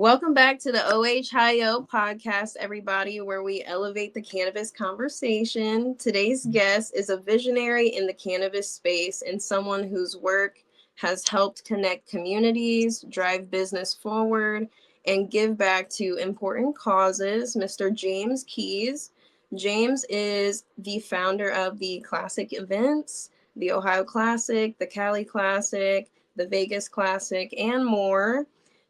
Welcome back to the OH-HighYo podcast, everybody, where we elevate the cannabis conversation. Today's guest is a visionary in the cannabis space and someone whose work has helped connect communities, drive business forward, and give back to important causes, Mr. James Keys. James is the founder of the Classic events, the Ohio Classic, the Cali Classic, the Vegas Classic, and more.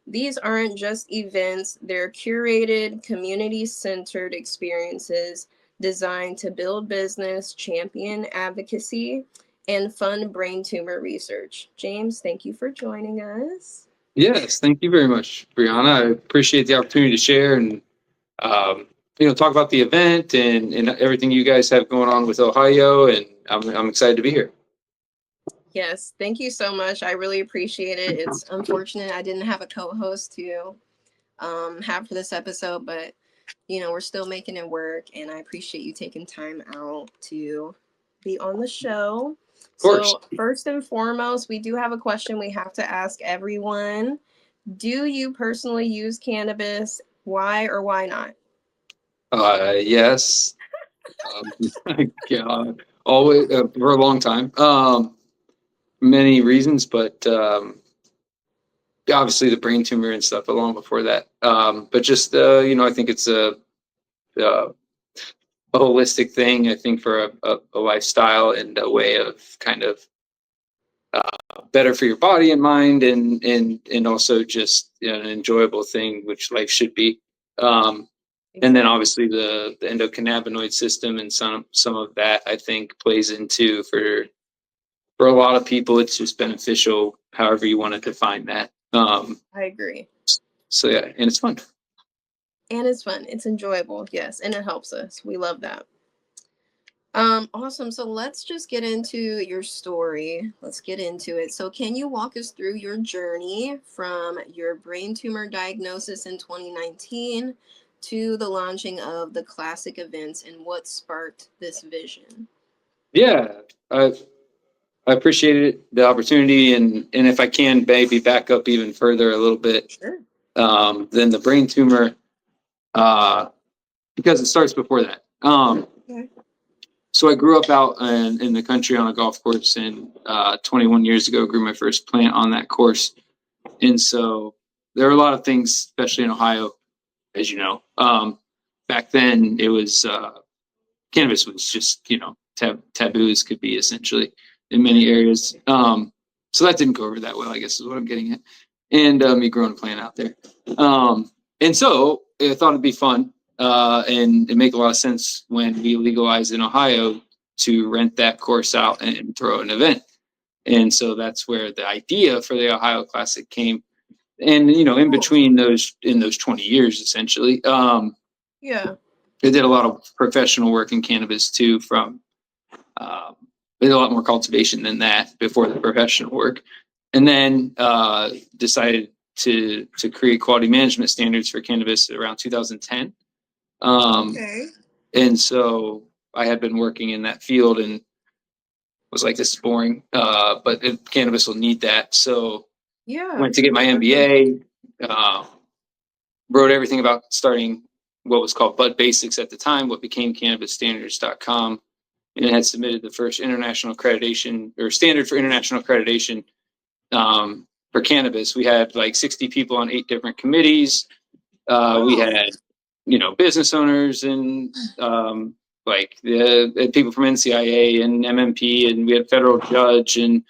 These aren't just events, they're curated, community-centered experiences designed to build business, champion advocacy, and fund brain tumor research. James, thank you for joining us. Yes, thank you very much, Brianna. I appreciate the opportunity to share and talk about the event and everything you guys have going on with OH-HighYo, and I'm excited to be here. Yes, thank you so much. I really appreciate it. It's unfortunate I didn't have a co-host to have for this episode, but we're still making it work, and I appreciate you taking time out to be on the show. Of course. So first and foremost, we do have a question we have to ask everyone. Do you personally use cannabis? Why or why not? Yes. Always for a long time. Many reasons, but obviously the brain tumor and stuff long before that. But just I think it's a holistic thing. I think for a lifestyle and a way of kind of better for your body and mind, and also just an enjoyable thing, which life should be. And then obviously the endocannabinoid system and some of that I think plays into for a lot of people. It's just beneficial, however you want to define that. I agree. So yeah, and it's fun. And it's fun. It's enjoyable, yes, and it helps us. We love that. Awesome. So let's just get into your story. Let's get into it. So can you walk us through your journey from your brain tumor diagnosis in 2019 to the launching of the Classic events and what sparked this vision? Yeah, I appreciated the opportunity, and if I can maybe back up even further a little bit. Sure. Than the brain tumor, because it starts before that. Okay. So I grew up out in the country on a golf course, and 21 years ago grew my first plant on that course. And so there are a lot of things, especially in Ohio, as you know. Back then it was cannabis was just taboo as could be, essentially, in many areas. So that didn't go over that well, I guess is what I'm getting at. And me growing a plant out there. And so I thought it'd be fun and it make a lot of sense when we legalized in Ohio to rent that course out and throw an event. And so that's where the idea for the Ohio Classic came. And, in between those 20 years, essentially, yeah, I did a lot of professional work in cannabis too, from did a lot more cultivation than that before the professional work. And then decided to create quality management standards for cannabis around 2010. okay. And so I had been working in that field and was like, this is boring, but cannabis will need that. So Yeah. went to get my MBA, wrote everything about starting what was called Bud Basics at the time, what became CannabisStandards.com, and it had submitted the first international accreditation or standard for international accreditation for cannabis. We had like 60 people on 8 different committees. We had, business owners and like the people from NCIA and MMP, and we had federal judge and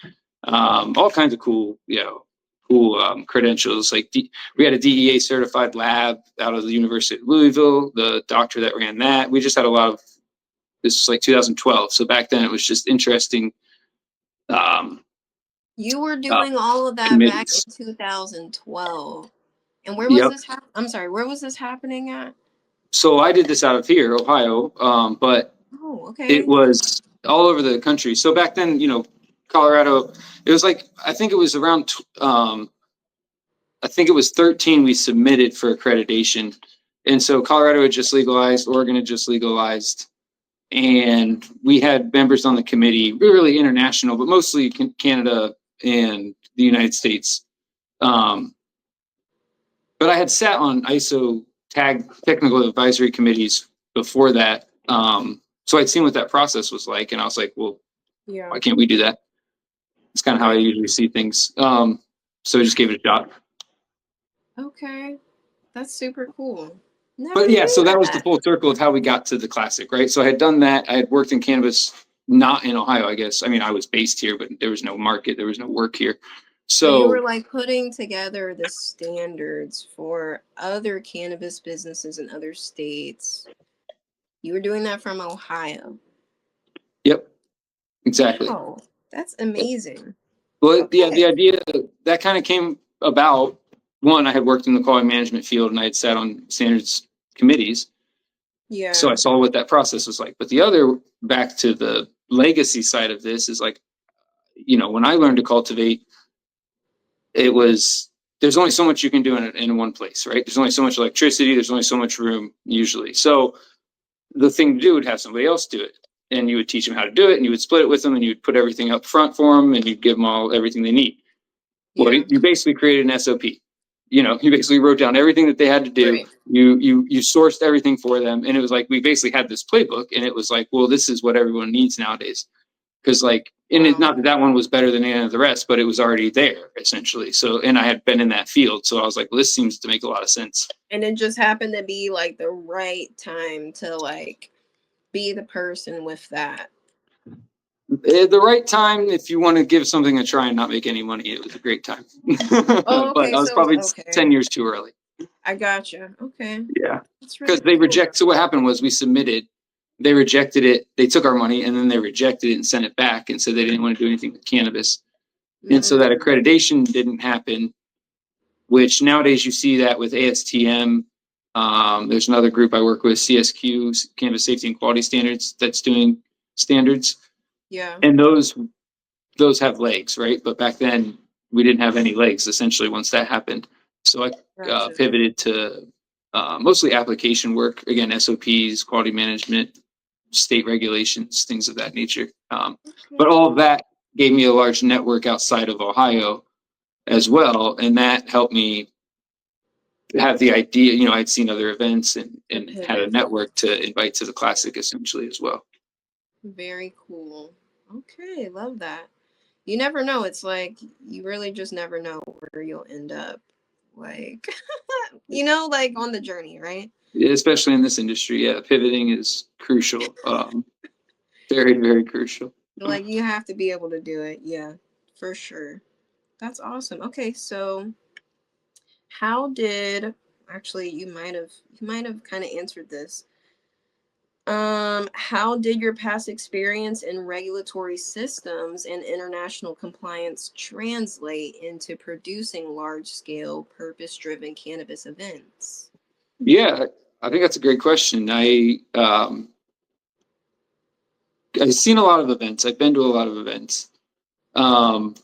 all kinds of cool credentials. Like we had a DEA certified lab out of the University of Louisville, the doctor that ran that. We just had a lot of, this was like 2012. So back then it was just interesting. You were doing all of that committees. back in 2012. And where was this? I'm sorry, where was this happening at? So I did this out of here, Ohio, but it was all over the country. So back then, Colorado, it was like, I think it was around, I think it was 13 we submitted for accreditation. And so Colorado had just legalized, Oregon had just legalized, and we had members on the committee, really international, but mostly Canada and the United States. but I had sat on ISO tag technical advisory committees before that. So I'd seen what that process was like, and I was like, well, Yeah. why can't we do that? It's kind of how I usually see things. So I just gave it a shot. Okay. That's super cool. Never But yeah, knew so that was the that. full circle of how we got to the classic, right? So I had done that. I had worked in cannabis, not in Ohio, I guess. I mean, I was based here, but there was no market, there was no work here. So you were So like putting together the standards for other cannabis businesses in other states. You were doing that from Ohio. yep, exactly. Wow, that's amazing. Well, yeah, Okay. the idea that kind of came about. One, I had worked in the quality management field and I had sat on standards committees. So I Yeah. saw what that process was like. But the other, back to the legacy side of this, is like, when I learned to cultivate, it was there's only so much you can do in one place, right? There's only so much electricity, there's only so much room usually. So the thing to do would have somebody else do it. And you would teach them how to do it, and you would split it with them, and you'd put everything up front for them, and you'd give them all everything they need. Well, Yeah. you basically created an SOP. You basically wrote down everything that they had to do. Right. You sourced everything for them, and it was like we basically had this playbook, and it was like, well, this is what everyone needs nowadays. Because and it, Wow. not that that one was better than any of the rest, but it was already there essentially. So, and I had been in that field, so I was like, well, this seems to make a lot of sense. And it just happened to be like the right time to like be the person with that. At the right time, if you want to give something a try and not make any money, it was a great time. Oh, But okay. I was So probably okay. 10 years too early. I gotcha. Okay. Yeah. That's Because really they cool. reject. So what happened was we submitted, they rejected it. They took our money and then they rejected it and sent it back and said they didn't want to do anything with cannabis. And so that Mm, accreditation didn't happen, which nowadays you see that with ASTM. There's another group I work with, CSQ, Cannabis Safety and Quality Standards, that's doing standards. yeah. And those have legs, right? But back then we didn't have any legs essentially once that happened. So I Gotcha. pivoted to mostly application work, again, SOPs, quality management, state regulations, things of that nature. But Okay. all of that gave me a large network outside of Ohio as well. And that helped me have the idea, I'd seen other events The and had a pivot. network to invite to the classic essentially as well. Very cool. Okay, love that. You never know. It's like you really just never know where you'll end up. Like, like on the journey, right? Especially in this industry, yeah, pivoting is crucial. Very, very crucial. Like you have to be able to do it. Yeah, for sure. That's awesome. Okay, so how did actually you might have kind of answered this. How did your past experience in regulatory systems and international compliance translate into producing large scale, purpose driven cannabis events? Yeah, I think that's a great question. I've seen a lot of events. I've been to a lot of events um,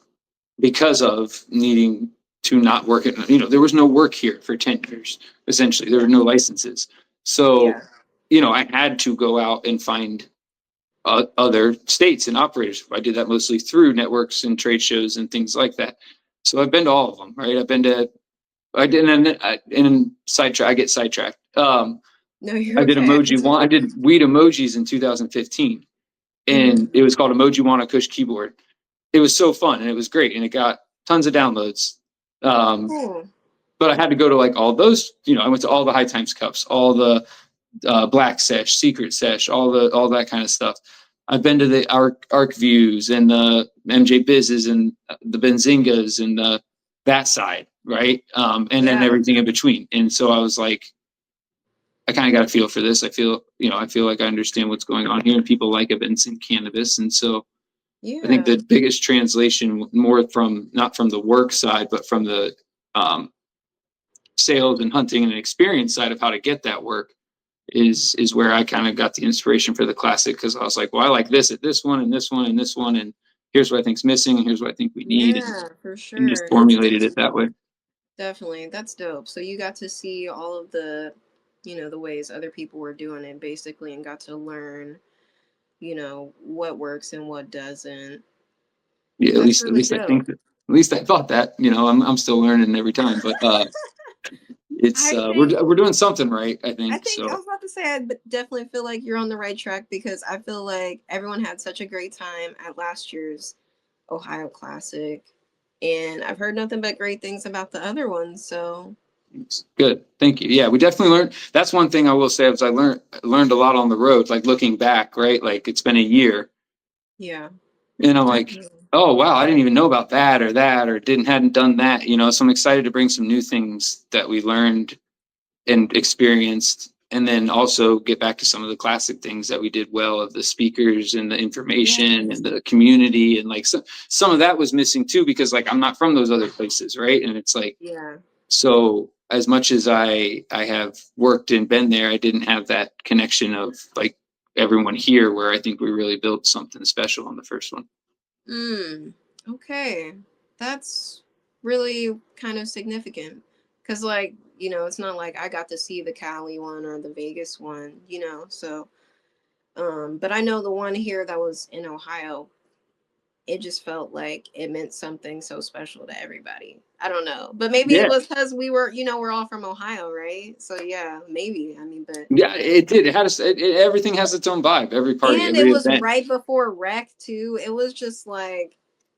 because of needing to not work at. There was no work here for 10 years. Essentially, there were no licenses. Yeah. So, I had to go out and find other states and operators. I did that mostly through networks and trade shows and things like that. So I've been to all of them, right? I've been to, I didn't, and sidetrack, I get sidetracked. No, you're I did okay. I can emoji tell. one, I did weed emojis in 2015 and Mm, it was called Emoji Wanna Kush Keyboard. It was so fun and it was great and it got tons of downloads. Um, cool. but I had to go to all those, I went to all the High Times Cups, all the Black Sesh, Secret Sesh, all that kind of stuff. I've been to the Arc Views and the MJ Bizzes and the Benzingas and that side, right? And then Yeah. everything in between. And so I was like, I kind of got a feel for this. I feel like I understand what's going on here, and people like events in cannabis. And so I think Yeah. the biggest translation, more from not from the work side, but from the um, sales and hunting and experience side of how to get that work, is where I kind of got the inspiration for the classic because I was like, well, I like this at this one and this one and this one, and here's what I think's missing, and here's what I think we need, Yeah, for and just sure. formulated it that way. Definitely. That's dope. So you got to see all of the ways other people were doing it basically and got to learn, what works and what doesn't. Yeah, That's at really least I dope. think that. At least I thought that. I'm still learning every time, but it's I think we're doing something right, I I think. think I So was about to say definitely feel like you're on the right track because I feel like everyone had such a great time at last year's Ohio Classic, and I've heard nothing but great things about the other ones. So it's good. Thank you. Yeah, we definitely learned. That's one thing I will say is I learned a lot on the road, like looking back, right? Like it's been a year. yeah, And I'm like, definitely. oh wow, I didn't even know about that or hadn't done that, you know. So I'm excited to bring some new things that we learned and experienced, and then also get back to some of the classic things that we did well of the speakers and the information Yes. and the community, and like some of that was missing too because like I'm not from those other places, right? And it's like, Yeah. so as much as I have worked and been there, I didn't have that connection of like everyone here where I think we really built something special on the first one. Mm. Okay. That's really kind of significant. Cause like, it's not like I got to see the Cali one or the Vegas one, so but I know the one here that was in Ohio, it just felt like it meant something so special to everybody. I don't know. But maybe it Yeah. was because we're all from Ohio, right? So yeah, maybe. I mean, but Yeah, it did. It had everything has its own vibe. Every party, and it every was event. right before rec too. It was just like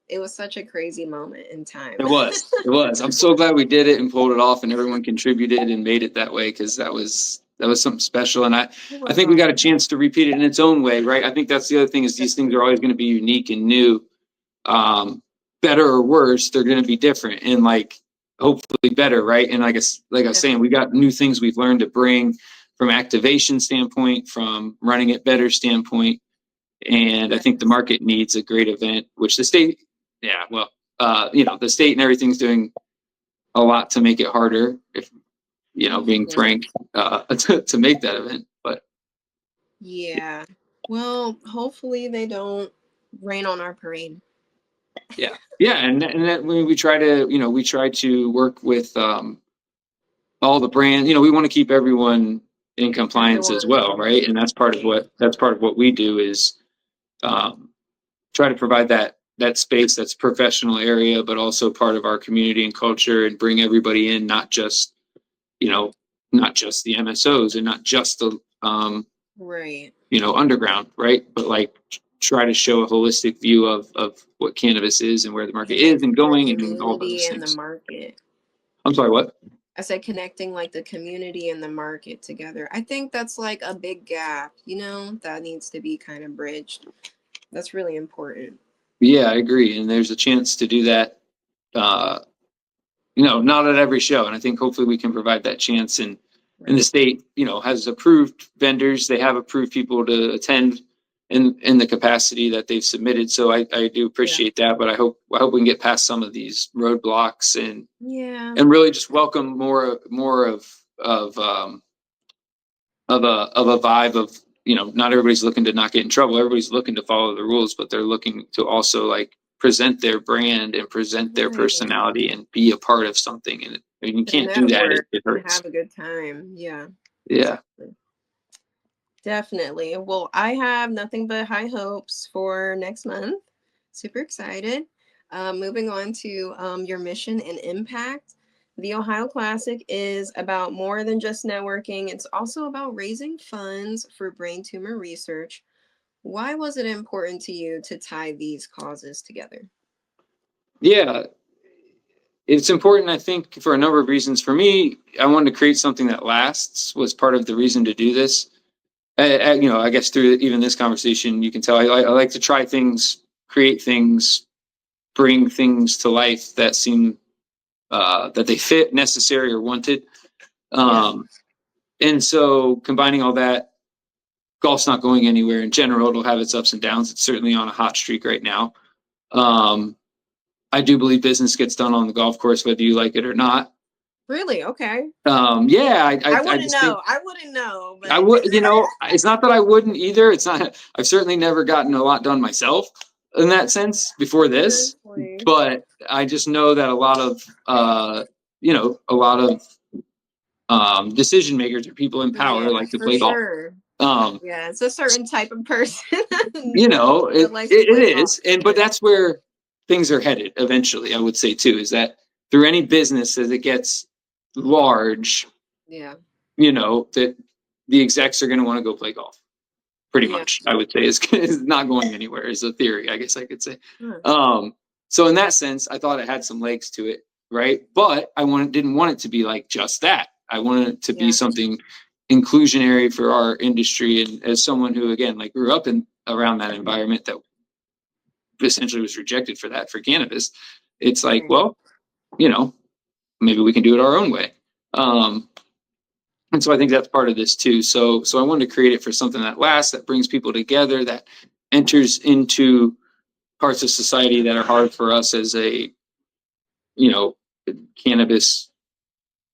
it was such a crazy moment in time. It was. It was. I'm so glad we did it and pulled it off, and everyone contributed and made it that way because that was something special. And It I was think we got a awesome. chance to repeat it in its own way, right? I think that's the other thing is these things are always going to be unique and new, better or worse. They're going to be different and like hopefully better, right? And like I was saying, we Definitely. got new things we've learned to bring from activation standpoint, from running it better standpoint. And I think the Yes. market needs a great event, which the state, yeah, well, the state and everything's doing a lot to make it harder, if, Of being frank, course. to make that event. But Yeah. Well, hopefully they don't rain on our parade. yeah, yeah. And that we try to, we try to work with, all the brand, we want to keep everyone in compliance as Everyone well. in Right. And right. that's part of what we do is, um, try to provide that space that's professional area, but also part of our community and culture, and bring everybody in, you know, not just the MSOs and not just the Right. underground, right? But like try to show a holistic view of what cannabis is and where the market is and Connecting the going and all community those and the things. market. I'm sorry, what? I said connecting like the community and the market together. I think that's like a big gap, that needs to be kind of bridged. That's really important. Yeah, I agree. And there's a chance to do that, uh, not at every show. And I think hopefully we can provide that chance. And the Right. state, has approved vendors. They have approved people to attend in the capacity that they've submitted. So I do Yeah. appreciate that. But I hope we can get past some of these roadblocks Yeah. and really just welcome more of a vibe of, not everybody's looking to not get in trouble. Everybody's looking to follow the rules, but they're looking to also like present their brand and present their Right. personality and be a part of something. And you To can't do that. It, network it and hurts. have a good time. Yeah. Yeah. Exactly. Definitely. Well, I have nothing but high hopes for next month. Super excited. Moving on to your mission and impact. The Ohio Classic is about more than just networking, it's also about raising funds for brain tumor research. Why was it important to you to tie these causes together? Yeah. It's important, I think, for a number of reasons. For me, I wanted to create something that lasts, was part of the reason to do this. I guess through even this conversation, you can tell I like to try things, create things, bring things to life that seem that they fit, necessary, or wanted. Yeah. Um, and so combining all that, golf's not going anywhere in general. It'll have its ups and downs. It's certainly on a hot streak right now. Um, I do believe business gets done on the golf course, whether you like it or not. Really? Okay. Yeah, I I wouldn't just think know. I wouldn't know, I but would, it's not that I wouldn't either. It's not, I've certainly never gotten a lot done myself in that sense before this, seriously. but I just know that a lot of decision makers or people in power Yeah, like to for play golf. sure. Um, Yeah, it's a certain type of person that it, likes to it play it golf is, for but sure. that's where things are headed eventually. I would say too is that through any business as it gets large, Yeah. that the execs are going to want to go play golf. Pretty Yeah. much, I would say is not going anywhere is a theory, I guess I could say. Huh. So in that sense, I thought it had some legs to it, right? But didn't want it to be like just that. I wanted it to be Yeah. something inclusionary for our industry. And as someone who, again, like grew up in around that environment that essentially was rejected for cannabis, it's like, Right. well, maybe we can do it our own way. And so I think that's part of this too. So I wanted to create it for something that lasts, that brings people together, that enters into parts of society that are hard for us as a, you know, cannabis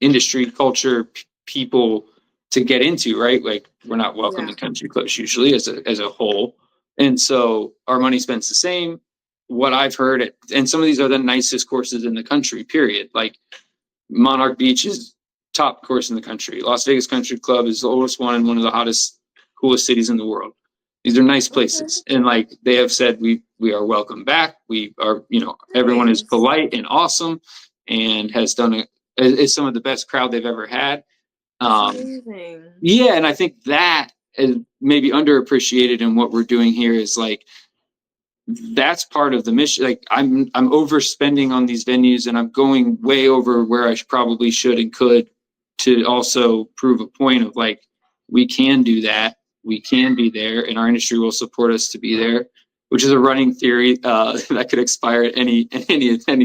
industry culture people to get into, right? Like we're not welcome Yeah. in country clubs usually as a whole. And so our money spent's the same. What I've heard, and some of these are the nicest courses in the country, period. Like Monarch Beach is top course in the country. Las Vegas Country Club is the oldest one and one of the hottest, coolest cities in the world. These are nice Okay. places. And like they have said, we are welcome back. We are, everyone is Nice. polite and awesome and has done is some of the best crowd they've ever had. That's Um, amazing. yeah, and I think that is maybe underappreciated in what we're doing here is like that's part of the mission. Like I'm overspending on these venues and I'm going way over where I probably should and could to also prove a point of like we can do that, we can be there, and our industry will support us to be there, which is a running theory that could expire at any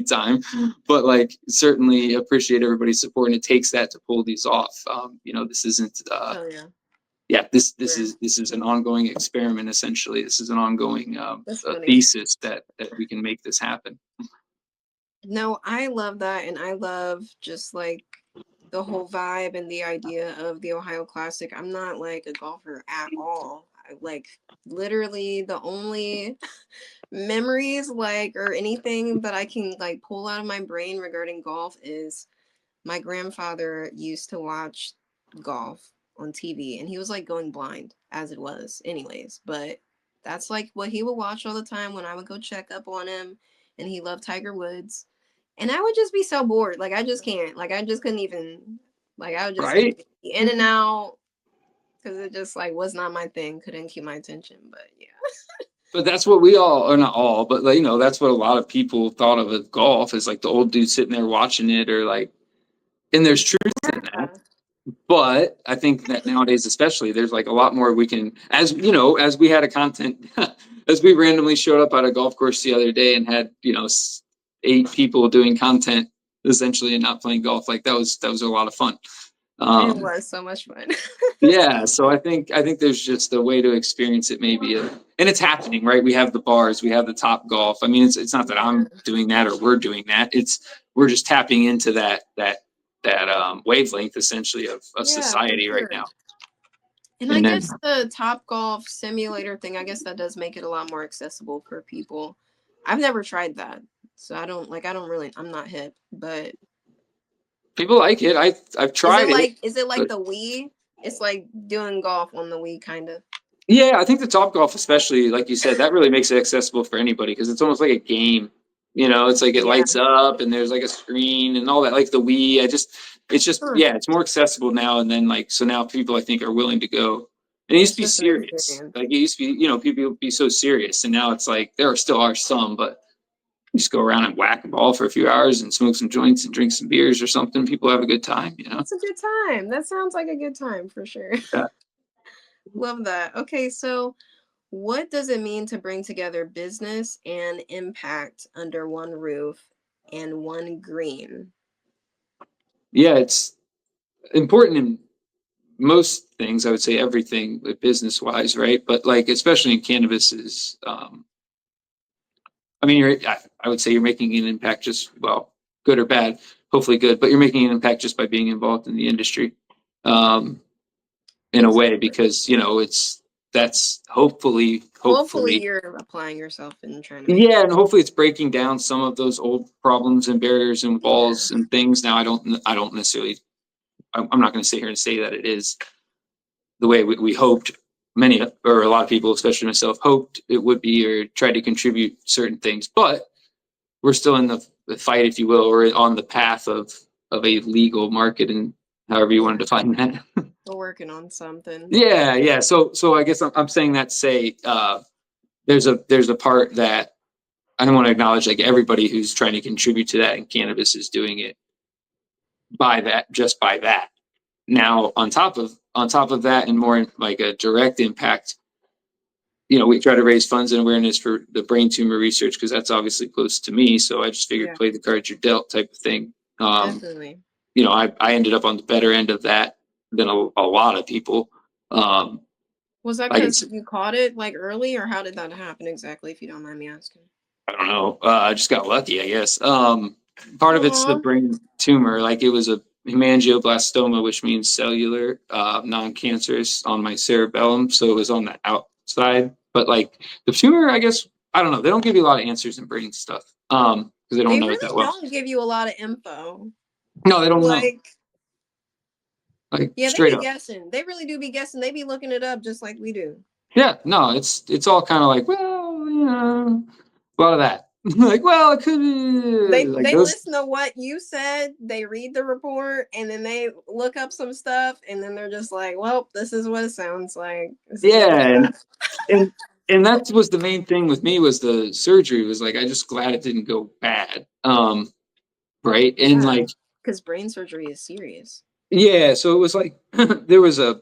time. But like certainly appreciate everybody's support, and it takes that to pull these off. This isn't Oh yeah. yeah, this Sure. is an ongoing experiment. Essentially, this is an ongoing That's funny. thesis that we can make this happen. No, I love that, and I love just like the whole vibe and the idea of the Ohio Classic. I'm not like a golfer at all. I like literally the only memories like or anything that I can like pull out of my brain regarding golf is my grandfather used to watch golf on TV and he was like going blind as it was anyways, but that's like what he would watch all the time when I would go check up on him, and he loved Tiger Woods. And I would just be so bored. Like I just can't. Like I just couldn't even like I would just like Right. be in and out because it just like was not my thing. Couldn't keep my attention. But yeah. But that's what we all, or not all, but like, that's what a lot of people thought of as golf is like the old dude sitting there watching it, or like, and there's truth in that. Yeah. But I think that nowadays, especially, there's like a lot more we can, as we had a content, as we randomly showed up at a golf course the other day and had, 8 people doing content essentially and not playing golf. Like that was a lot of fun. It Um, was so much fun. yeah. So I think there's just a way to experience it maybe. And it's happening, right? We have the bars, we have the Top Golf. I mean, it's not that I'm Yeah. doing that or we're doing that. We're just tapping into that wavelength essentially of Yeah, for society right sure. now. And I And then guess the Top Golf simulator thing, I guess that does make it a lot more accessible for people. I've never tried that. So I don't really I'm not hip, but people like it. I've tried it, is it like but the Wii? It's like doing golf on the Wii kind of. yeah, I think the Top Golf, especially like you said, that really makes it accessible for anybody because it's almost like a game. It's like it Yeah. lights up and there's like a screen and all that. Like the Wii, it's just Huh. yeah, it's more accessible now. And then like so now people I think are willing to go. And it used It's to be just an serious. experience. Like it used to be, people would be so serious, and now it's like there still are some, but you just go around and whack a ball for a few hours and smoke some joints and drink some beers or something. People have a good time. It's a good time. That sounds like a good time for sure. Yeah. Love that. Okay, so what does it mean to bring together business and impact under one roof and one green? Yeah, it's important in most things. I would say everything business wise, right? But like especially in cannabis is, I mean, I would say you're making an impact just good or bad, hopefully good, but you're making an impact just by being involved in the industry, um, in a way Exactly. because that's hopefully, You're applying yourself and trying to make it. yeah, and hopefully it's breaking down some of those old problems and barriers and Yeah. walls and things. Now I don't necessarily. I'm not going to sit here and say that it is the way we hoped many or a lot of people, especially myself, hoped it would be or tried to contribute certain things. But we're still in the fight, if you will, or on the path of a legal market, and however you want to define that. We're working on something. Yeah. So I guess I'm saying that to say there's a part that I want to acknowledge, like everybody who's trying to contribute to that in cannabis is doing it by that. Now on top of that, and more like a direct impact, we try to raise funds and awareness for the brain tumor research because that's obviously close to me. So I just figured play the cards you're dealt type of thing. Definitely. I ended up on the better end of that than a lot of people. Was that because you caught it like early, or how did that happen exactly, if you don't mind me asking? I don't know. I just got lucky, I guess. Part of it's the brain tumor. Like it was a hemangioblastoma, which means cellular, non-cancerous on my cerebellum. So it was on the outside. But like the tumor, I guess, I don't know. They don't give you a lot of answers in brain stuff. Because they don't know it that well. They don't give you a lot of info. No, they don't know. Like yeah, they be guessing. They really do be guessing. They be looking it up just like we do. Yeah, no, it's all kind of like, well, a lot of that. Like, well, it could be. They listen to what you said. They read the report, and then they look up some stuff, and then they're just like, well, this is what it sounds like. Yeah, and that was the main thing with me was the surgery was like, I just glad it didn't go bad. Right, and like because brain surgery is serious. Yeah, so it was like there was a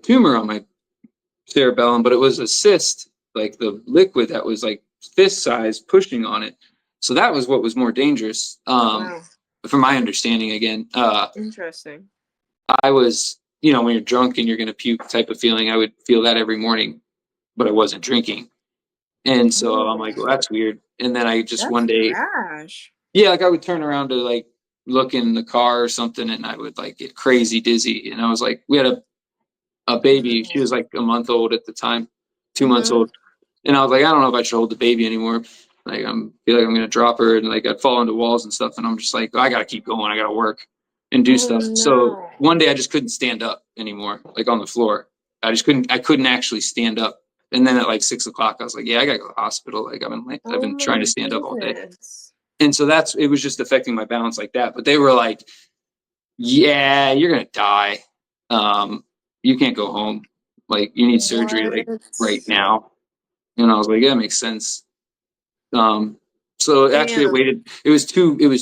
tumor on my cerebellum, but it was a cyst, like the liquid that was like fist size pushing on it. So that was what was more dangerous. From my understanding, again. Interesting. I was, when you're drunk and you're going to puke type of feeling, I would feel that every morning, but I wasn't drinking. And so I'm like, well, that's weird. And then I just one day, yeah, like I would turn around to like look in the car or something, and I would like get crazy dizzy. And I was like, we had a baby. She was like a month old at the time, 2 months old. And I was like, I don't know if I should hold the baby anymore. Like feel like I'm gonna drop her, and like I'd fall into walls and stuff. And I'm just like, I gotta keep going. I gotta work and do stuff. No. So one day I just couldn't stand up anymore, like on the floor. I couldn't actually stand up. And then at like 6 o'clock, I was like, yeah, I gotta go to the hospital. Like I've been trying to stand up all day. And so it was just affecting my balance like that. But they were like, yeah, you're gonna die. You can't go home. Like you need surgery like right now. And I was like, yeah, that makes sense. So actually it was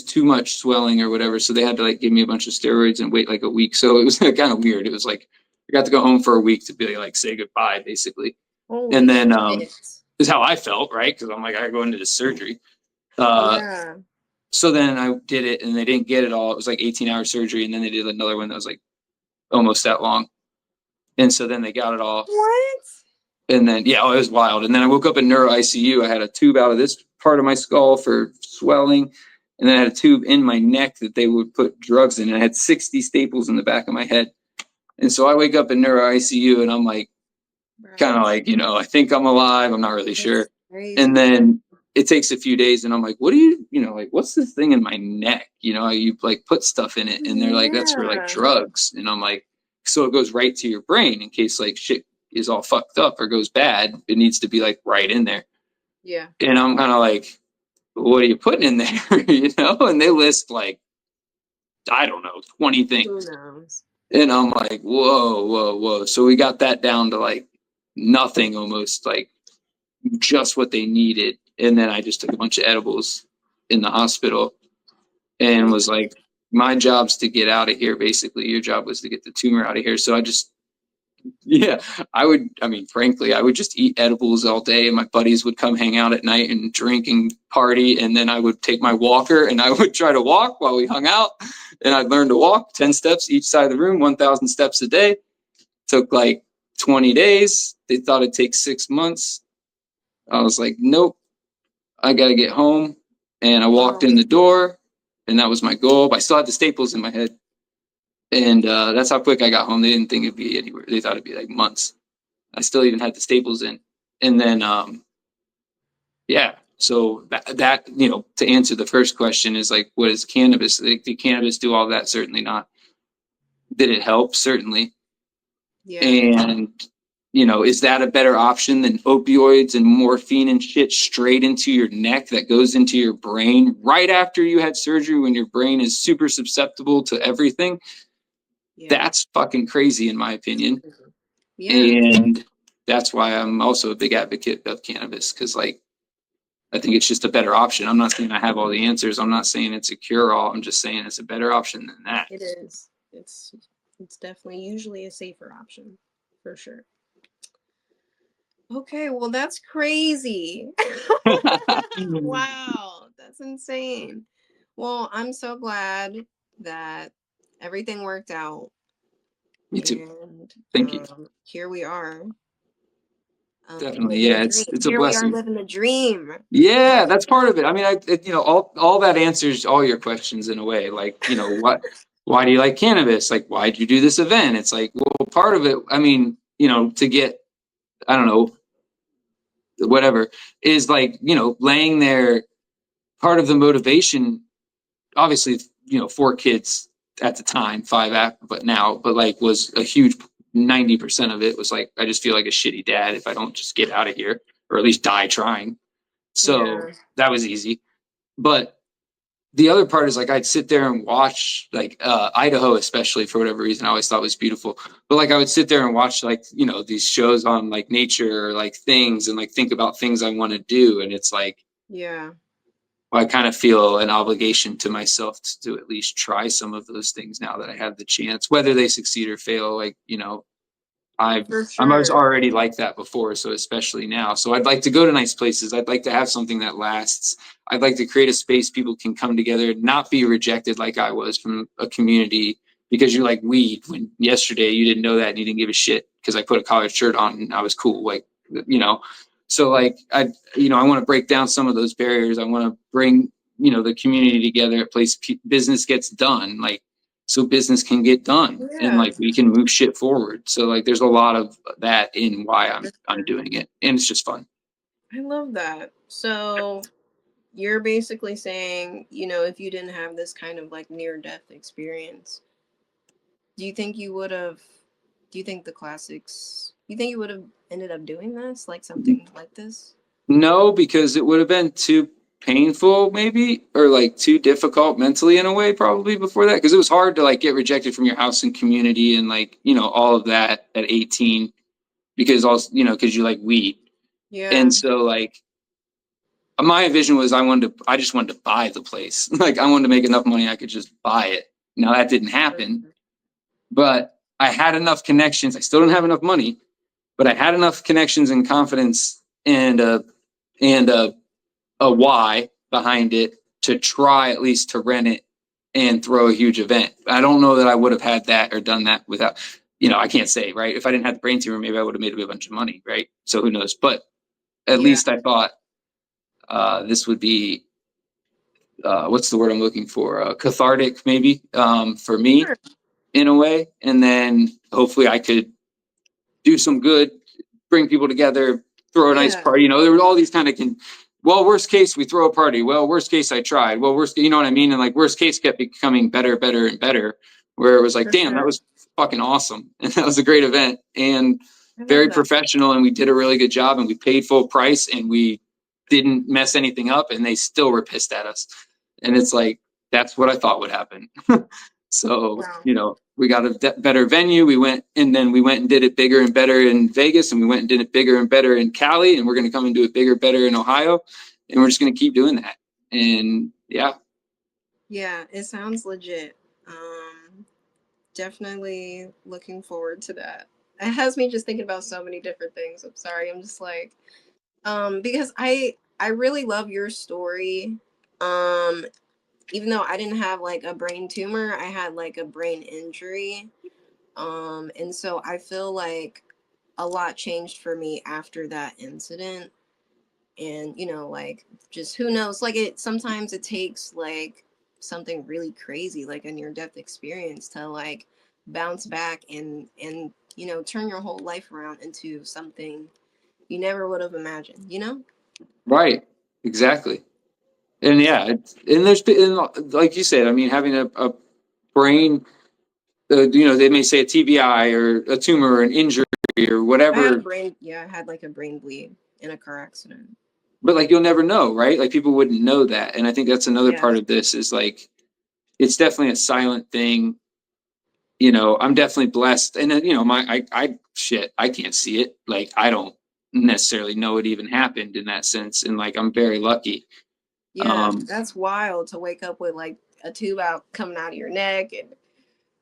too much swelling or whatever. So they had to like give me a bunch of steroids and wait like a week. So it was kind of weird. It was like, I got to go home for a week to be like, say goodbye, basically. And then, is how I felt, right? Cause I'm like, I gotta go into this surgery. So then I did it and they didn't get it all. It was like 18-hour surgery. And then they did another one that was like almost that long. And so then they got it all. What? And then, it was wild. And then I woke up in neuro ICU. I had a tube out of this part of my skull for swelling. And then I had a tube in my neck that they would put drugs in. And I had 60 staples in the back of my head. And so I wake up in neuro ICU and I'm like, kind of like, I think I'm alive. I'm not really sure. Crazy. And then it takes a few days and I'm like, what do you, like, what's this thing in my neck? You like put stuff in it and they're like, that's for like drugs. And I'm like, so it goes right to your brain in case like shit is all fucked up or goes bad. It needs to be like right in there. Yeah. And I'm kind of like, what are you putting in there? And they list like, I don't know, 20 things. Who knows? And I'm like, whoa. So we got that down to like nothing, almost like just what they needed. And then I just took a bunch of edibles in the hospital and was like, my job's to get out of here. Basically, your job was to get the tumor out of here. So frankly, I would just eat edibles all day and my buddies would come hang out at night and drink and party. And then I would take my walker and I would try to walk while we hung out. And I'd learn to walk 10 steps each side of the room, 1,000 steps a day. Took like 20 days. They thought it'd take 6 months. I was like, nope, I got to get home. And I walked in the door and that was my goal. But I still had the staples in my head. And that's how quick I got home. They didn't think it'd be anywhere. They thought it'd be like months. I still even had the staples in. And then, so that, to answer the first question is like, what is cannabis? Like, did cannabis do all that? Certainly not. Did it help? Certainly. Yeah. And is that a better option than opioids and morphine and shit straight into your neck that goes into your brain right after you had surgery when your brain is super susceptible to everything? Yeah. That's fucking crazy in my opinion. Yeah. And that's why I'm also a big advocate of cannabis, because like I think it's just a better option. I'm not saying I have all the answers. I'm not saying it's a cure-all. I'm just saying it's a better option than that. It is. It's definitely usually a safer option, for sure. Okay, well that's crazy. Wow, that's insane. Well, I'm so glad that everything worked out. Me too. And Thank you. here we are. Definitely. Living the Yeah, dream. it's a Here we are blessing. living the dream. Yeah, that's part of it. I mean, all that answers all your questions in a way. Like, why do you like cannabis? Like, why did you do this event? It's like, well, part of it, I mean, to get, I don't know, whatever, is like, laying there, part of the motivation, obviously, 4 kids at the time, five after, but like was a huge 90% of it was like, I just feel like a shitty dad if I don't just get out of here or at least die trying. So Yeah. that was easy. But the other part is like I'd sit there and watch like Idaho, especially for whatever reason, I always thought was beautiful. But like I would sit there and watch like these shows on like nature or like things and like think about things I want to do, and it's like Yeah. I kind of feel an obligation to myself to at least try some of those things now that I have the chance, whether they succeed or fail. Like For I was sure. already like that before, so especially now. So I'd like to go to nice places. I'd like to have something that lasts. I'd like to create a space people can come together, not be rejected like I was from a community because you like weed when yesterday you didn't know that and you didn't give a shit because I put a collared shirt on and I was cool. Like, so like I want to break down some of those barriers. I want to bring, the community together at place business gets done. Like, so business can get done and Yeah. like we can move shit forward. So like there's a lot of that in why I'm doing it, and it's just fun. I love that. So you're basically saying, if you didn't have this kind of like near death experience, do you think you would have, do you think the classics, you think you would have ended up doing this, like something like this? No, because it would have been too painful maybe, or like too difficult mentally in a way probably before that, because it was hard to like get rejected from your house and community and like all of that at 18 because also because you like weed. Yeah. And so like my vision was I just wanted to buy the place. Like I wanted to make enough money I could just buy it. Now that didn't happen, but I had enough connections. I still didn't have enough money, but I had enough connections and confidence and a why behind it to try at least to rent it and throw a huge event. I don't know that I would have had that or done that without, I can't say, right? If I didn't have the brain tumor, maybe I would have made a bunch of money, right? So who knows? But at Yeah. least I thought this would be what's the word I'm looking for? Cathartic, maybe for me Sure. in a way, and then hopefully I could do some good, bring people together, throw a nice Yeah. party. There were all these kind of well, worst case, we throw a party. Well, worst case, I tried. Well, worst, you know what I mean? And like worst case kept becoming better, better, and better, where it was like, For damn, that sure. was fucking awesome. And that was a great event and I love very that. professional. And we did a really good job and we paid full price and we didn't mess anything up and they still were pissed at us. And it's like, that's what I thought would happen. So, Wow. we got a better venue. We went and did it bigger and better in Vegas, and we went and did it bigger and better in Cali, and we're going to come and do it bigger, better in Ohio, and we're just going to keep doing that. And yeah, Yeah, it sounds legit. Definitely looking forward to that. It has me just thinking about so many different things. I'm sorry. I'm just like, because I really love your story. Um, Even though I didn't have like a brain tumor, I had like a brain injury. And so I feel like a lot changed for me after that incident. And like, just who knows, like, it sometimes it takes like something really crazy, like a near death experience, to like bounce back and turn your whole life around into something you never would have imagined. right, exactly. And yeah, and there's been, like you said, I mean, having a brain, they may say a TBI or a tumor or an injury or I had a whatever. brain, yeah, I had like a brain bleed in a car accident. But like, you'll never know, right? Like, people wouldn't know that. And I think that's another Yeah. part of this is like, it's definitely a silent thing. You know, I'm definitely blessed. And you know, I can't see it. Like, I don't necessarily know it even happened in that sense. And like, I'm very lucky. Yeah, that's wild to wake up with like a tube out coming out of your neck, and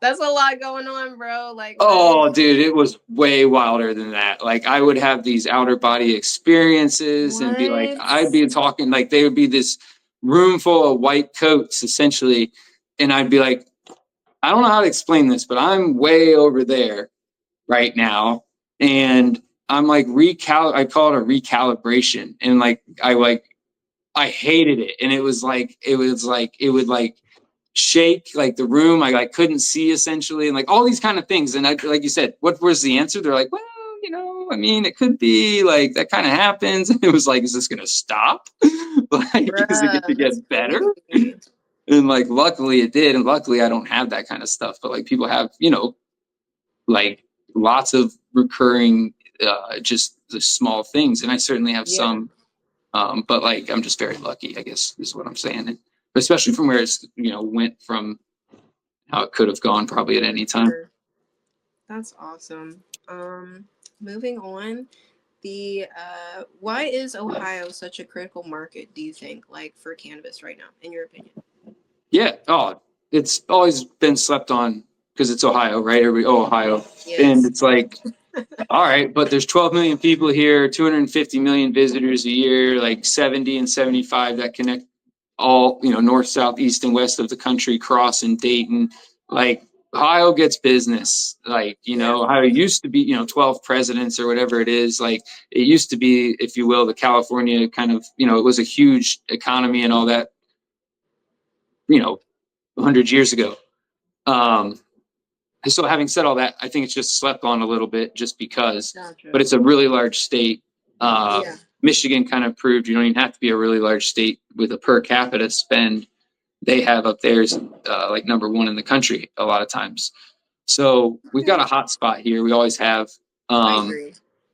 that's a lot going on, bro. Like, what? Oh, dude, it was way wilder than that. Like, I would have these outer body experiences and be like, What? I'd be talking like they would be this room full of white coats essentially. And I'd be like, I don't know how to explain this, but I'm way over there right now. And I'm like I call it a recalibration. And I hated it. And it would like shake like the room. I couldn't see essentially, and like all these kind of things. And like you said, what was the answer? They're like, well, you know, I mean, it could be like that kind of happens. And it was like, is this gonna stop? Like, is it gonna Bruh, that's get better? crazy. And like, luckily it did. And luckily I don't have that kind of stuff. But like, people have, you know, like lots of recurring, just the small things. And I certainly have Yeah, some. But like, I'm just very lucky, I guess, is what I'm saying. And especially from where it's, you know, went from how it could have gone probably at for any time. sure. That's awesome. Moving on. The why is Ohio such a critical market, do you think, like for cannabis right now, in your opinion? Yeah. Oh, it's always been slept on because it's Ohio, right? Everybody, oh, Ohio. And Yes. it's like, all right, but there's 12 million people here, 250 million visitors a year, like 70 and 75 that connect all, you know, north, south, east, and west of the country, cross in Dayton. Like, Ohio gets business. Like, you Yeah. know, Ohio used to be, you know, 12 presidents or whatever it is. Like, it used to be, if you will, the California kind of, you know, it was a huge economy and all that, you know, 100 years ago. Um, so having said all that, I think it's just slept on a little bit just because, Gotcha. but it's a really large state. Yeah. Michigan kind of proved you don't even have to be a really large state with a per capita spend they have up there is like number one in the country a lot of times. So we've got Okay. a hot spot here. We always have. I Um, agree.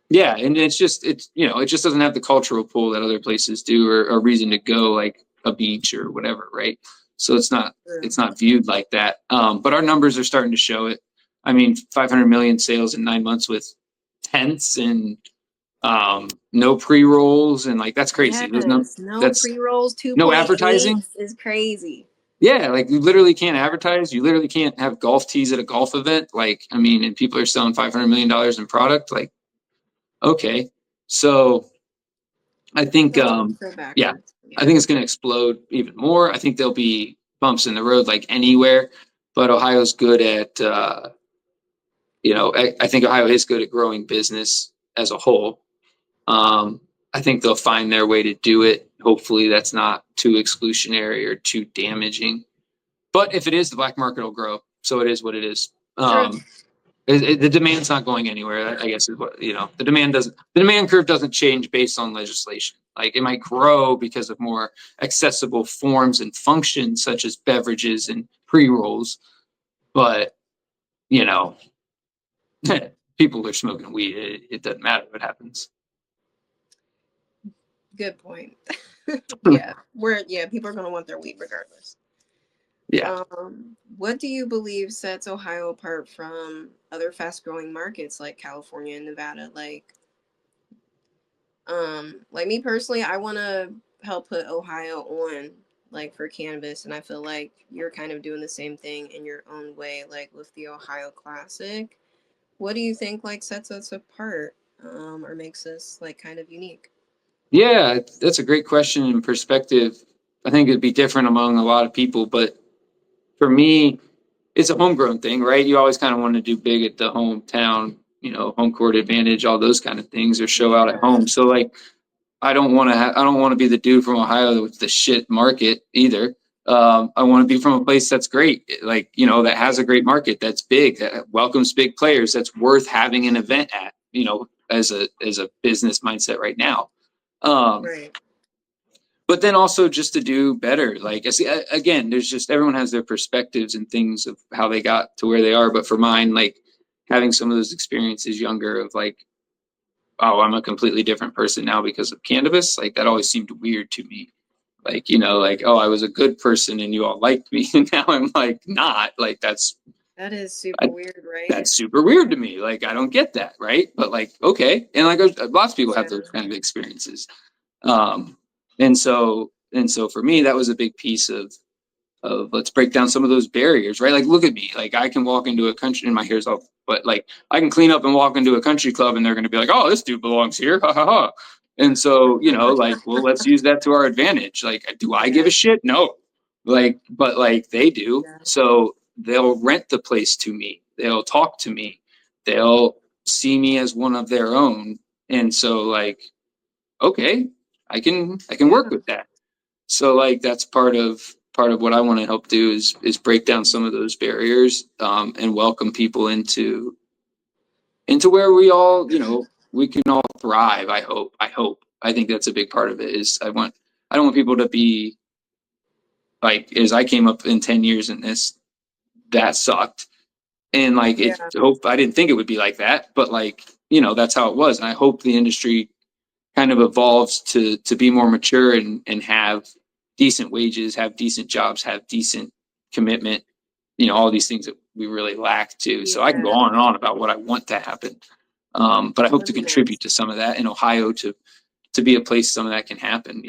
yeah, and it's you know, it just doesn't have the cultural pull that other places do, or a reason to go like a beach or whatever, right? So True. it's not viewed like that. But our numbers are starting to show it. I mean, 500 million sales in 9 months with tents and no pre rolls, and like, that's crazy. Yes. No That's pre rolls no 2.8 advertising. is crazy. Yeah, like, you literally can't advertise. You literally can't have golf tees at a golf event. Like, I mean, and people are selling $500 million in product. Like, okay, so I think, That's so yeah, backwards. I Yeah. think it's going to explode even more. I think there'll be bumps in the road like anywhere, but Ohio's good at, you know, I think Ohio is good at growing business as a whole. Um, I think they'll find their way to do it. Hopefully, that's not too exclusionary or too damaging. But if it is, the black market will grow. So it is what it is. True. The demand's not going anywhere. I guess is what, you know. The demand curve doesn't change based on legislation. Like, it might grow because of more accessible forms and functions such as beverages and pre rolls, but, you know, people are smoking weed. It doesn't matter what happens. Good point. Yeah. People are gonna want their weed regardless. Yeah. What do you believe sets Ohio apart from other fast growing markets like California and Nevada? Like me personally, I wanna help put Ohio on like for cannabis, and I feel like you're kind of doing the same thing in your own way, like with the Ohio Classic. What do you think like sets us apart, or makes us like kind of unique? Yeah, that's a great question and perspective. I think it'd be different among a lot of people, but for me, it's a homegrown thing, right? You always kind of want to do big at the hometown, you know, home court advantage, all those kind of things, or show out at Yeah. home. So like, I don't want to be the dude from Ohio with the shit market either. I want to be from a place that's great, like, you know, that has a great market, that's big, that welcomes big players, that's worth having an event at, you know, as a business mindset right now. Um, Right. but then also just to do better. Like, I see, again, there's just, everyone has their perspectives and things of how they got to where they are. But for mine, like, having some of those experiences younger of like, oh, I'm a completely different person now because of cannabis. Like that always seemed weird to me. Like, like, oh, I was a good person and you all liked me. And now I'm like, not like That is super I, weird, right? that's super weird to me. Like, I don't get that. Right. But like, okay. And like lots of people have Yeah. those kind of experiences. Um, and so for me, that was a big piece of let's break down some of those barriers, right? Like, look at me. Like, I can walk into a country, and my hair's off, but like, I can clean up and walk into a country club, and they're going to be like, "Oh, this dude belongs here." Ha ha ha. And so, like, well, let's use that to our advantage. Like, do I give Yeah. a shit? No. Like, but like they do. Yeah. So they'll rent the place to me. They'll talk to me. They'll see me as one of their own. And so, like, okay, I can work Yeah. with that. So like that's part of what I want to help do is break down some of those barriers, and welcome people into where we all, we can all thrive. I hope. I think that's a big part of it. I don't want people to be like, as I came up in 10 years in this, that sucked. And like Yeah. I didn't think it would be like that, but like, that's how it was. And I hope the industry kind of evolves to be more mature and have decent wages, have decent jobs, have decent commitment, all these things that we really lack too. So I can go Yeah. on and on about what I want to happen. But I hope That'd to be nice. contribute to some of that in Ohio to be a place some of that can happen.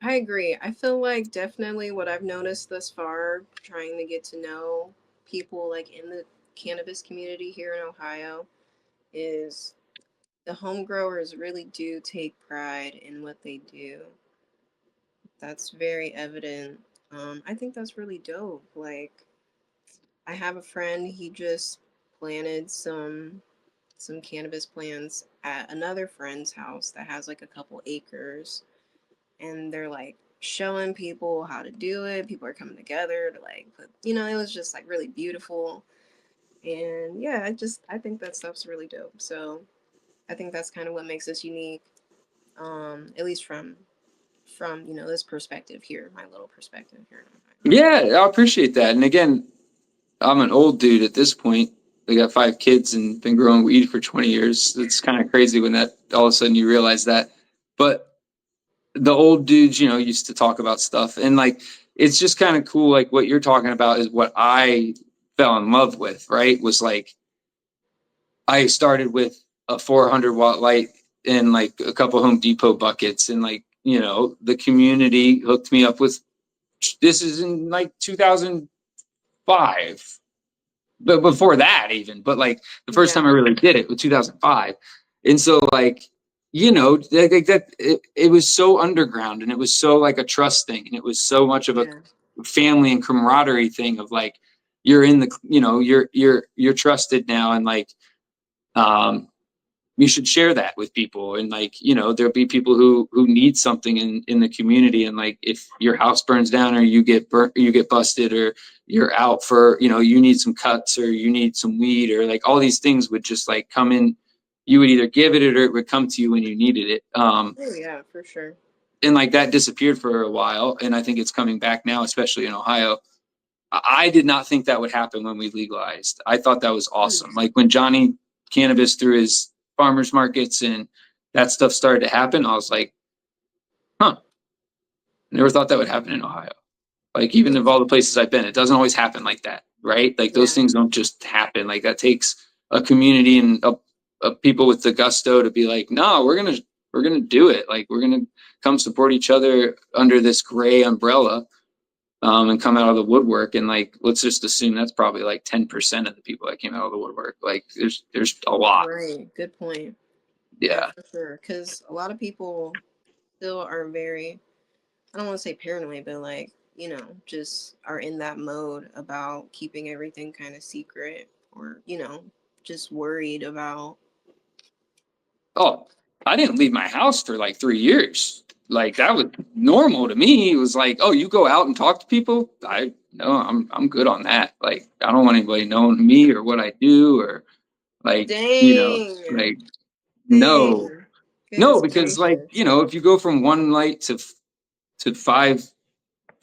I agree. I feel like definitely what I've noticed thus far, trying to get to know people like in the cannabis community here in Ohio, is the home growers really do take pride in what they do. That's very evident. I think that's really dope. Like, I have a friend, he just planted some cannabis plants at another friend's house that has like a couple acres, and they're like showing people how to do it. People are coming together to like put, it was just like really beautiful. And yeah, I think that stuff's really dope. So I think that's kind of what makes us unique. At least from this perspective here, my little perspective here in Ohio. Yeah, I appreciate that. And again, I'm an old dude at this point. I got 5 kids and been growing weed for 20 years. It's kind of crazy when that all of a sudden you realize that. But the old dudes, used to talk about stuff. And like, it's just kind of cool. Like, what you're talking about is what I fell in love with, right? Was like, I started with a 400-watt light and like a couple Home Depot buckets. And like, the community hooked me up with this is in like 2005. But before that even, but like the first time I Yeah, really did it was 2005. And so like, like that, it was so underground and it was so like a trust thing. And it was so much of a yeah, family and camaraderie thing of like, you're in the, you're trusted now. And like, um, you should share that with people. And like, there'll be people who need something in the community. And like, if your house burns down or you get burnt, you get busted, or you're out for, you need some cuts or you need some weed, or like all these things would just like come in. You would either give it or it would come to you when you needed it. oh yeah, for sure. And like that disappeared for a while. And I think it's coming back now, especially in Ohio. I did not think that would happen when we legalized. I thought that was Hmm. awesome. Like when Johnny Cannabis threw his farmers markets and that stuff started to happen, I was like, huh, never thought that would happen in Ohio. Like even of all the places I've been, it doesn't always happen like that, right? Like those Yeah, things don't just happen. Like that takes a community and people with the gusto to be like, no, we're gonna do it. Like we're gonna come support each other under this gray umbrella, and come out of the woodwork. And like, let's just assume that's probably like 10% of the people that came out of the woodwork. Like there's a lot. right. Good point. Yeah, Yeah. for sure. Because a lot of people still are very, I don't want to say paranoid, but like, just are in that mode about keeping everything kind of secret, or, just worried about. Oh, I didn't leave my house for like 3 years. Like that was normal to me. It was like, oh, you go out and talk to people. I no, I'm good on that. Like I don't want anybody knowing me or what I do, or like, Dang. like no, Dang. no, Goodness because like, gracious. if you go from one light to five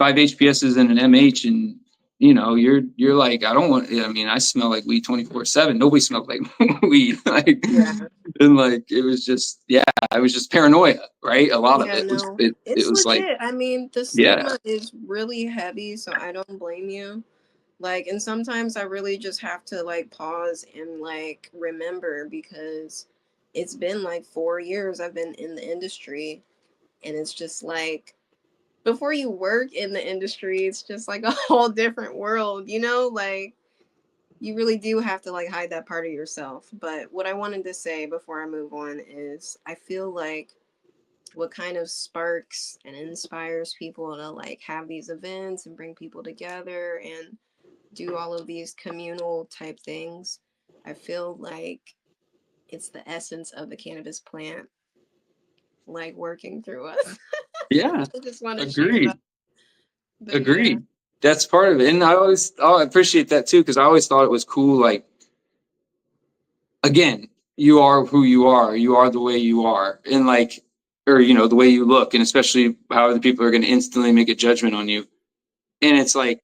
HPSs and an MH, and you know, you're like, I don't want, I mean, I smell like weed 24/7. Nobody smelled like weed. Like, Yeah. and like, it was just, yeah, I was just paranoia, right? A lot of Yeah, it was, no. it It's was like, legit. I mean, the yeah, stigma is really heavy, so I don't blame you. Like, and sometimes I really just have to like pause and like remember because it's been like 4 years I've been in the industry, and it's just like before you work in the industry, it's just like a whole different world, you know? Like, you really do have to like hide that part of yourself. But what I wanted to say before I move on is I feel like what kind of sparks and inspires people to like have these events and bring people together and do all of these communal type things. I feel like it's the essence of the cannabis plant like working through us. yeah, I just want to share that. agreed, But yeah. agreed. That's part of it. And I always, oh, I appreciate that too, because I always thought it was cool. Like, again, you are who you are. You are the way you are. And like, or, you know, the way you look, and especially how other people are going to instantly make a judgment on you. And it's like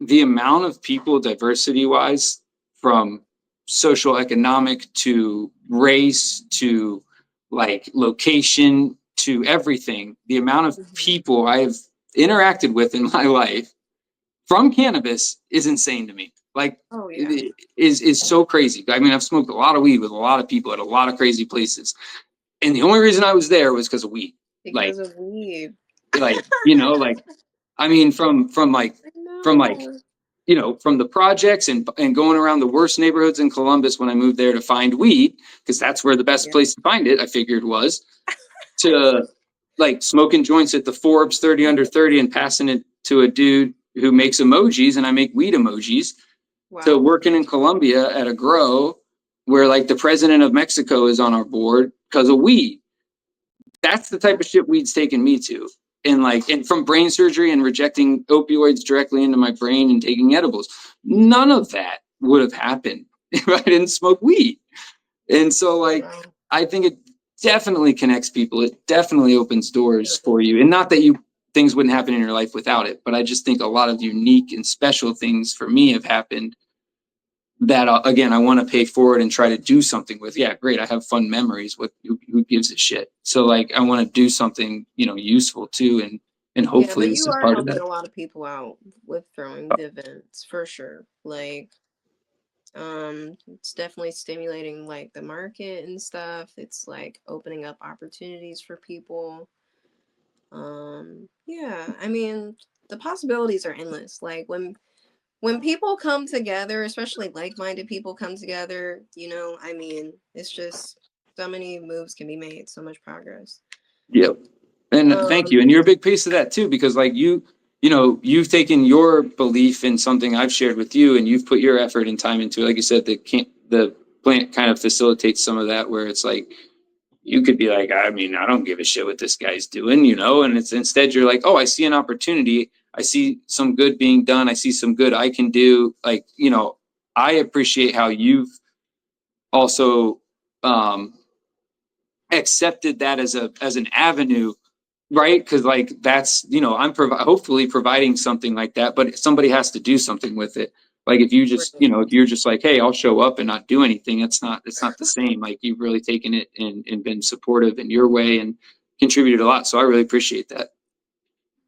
the amount of people diversity wise, from social economic to race to like location to everything, the amount of Mhm. people I've interacted with in my life from cannabis is insane to me. Like, Oh yeah. it is so crazy. I mean, I've smoked a lot of weed with a lot of people at a lot of crazy places, and the only reason I was there was because of weed. Like, Because of weed. you know, like, I mean, I from like, know. you know, from the projects and going around the worst neighborhoods in Columbus when I moved there to find weed, because that's where the best Yeah. place to find it, I figured, was, to like smoking joints at the Forbes 30 under 30 and passing it to a dude who makes emojis, and I make weed emojis, to Wow. working in Colombia at a grow where like the president of Mexico is on our board because of weed. That's the type of shit weed's taken me to. And like, and from brain surgery and rejecting opioids directly into my brain and taking edibles, none of that would have happened if I didn't smoke weed. And so, like, Wow. I think it definitely connects people. It definitely opens doors for you. And not that you, things wouldn't happen in your life without it, but I just think a lot of unique and special things for me have happened that, again, I want to pay forward and try to do something with. Yeah, great, I have fun memories with, who gives a shit. So like, I want to do something, you know, useful too, and Yeah, hopefully but this you is are part of helping that. a lot of people out with throwing the events for sure. Like, it's definitely stimulating like the market and stuff. It's like opening up opportunities for people. Yeah, I mean, the possibilities are endless. Like when people come together, especially like-minded people come together, you know, I mean, it's just so many moves can be made, so much progress. Yep. And thank you. Um, And you're a big piece of that too, because like you know, you've taken your belief in something I've shared with you, and you've put your effort and time into it. Like you said, the plant kind of facilitates some of that, where it's like, you could be like, I mean, I don't give a shit what this guy's doing, you know, and it's instead you're like, oh, I see an opportunity. I see some good being done. I see some good I can do. Like, you know, I appreciate how you've also, um, accepted that as an avenue, right? Because like, that's, you know, hopefully providing something like that, but somebody has to do something with it. Like, if you just, you right. know, if you're just like, hey, I'll show up and not do anything, it's not the same. Like, you've really taken it and been supportive in your way and contributed a lot. So I really appreciate that.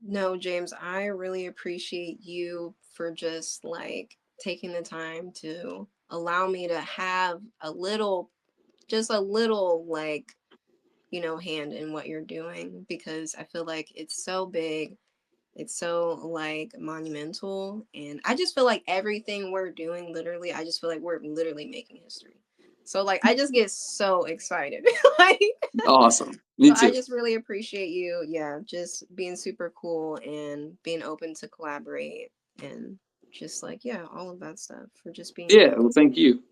No, James, I really appreciate you for just like taking the time to allow me to have a little, just a little like, you know, hand in what you're doing because I feel like it's so big. It's so like monumental. And I just feel like everything we're doing, literally, I just feel like we're literally making history. So like I just get so excited. Like Awesome. so Me I too. just really appreciate you, yeah, just being super cool and being open to collaborate and just like, yeah, all of that stuff for just being Yeah. you. Well, thank you.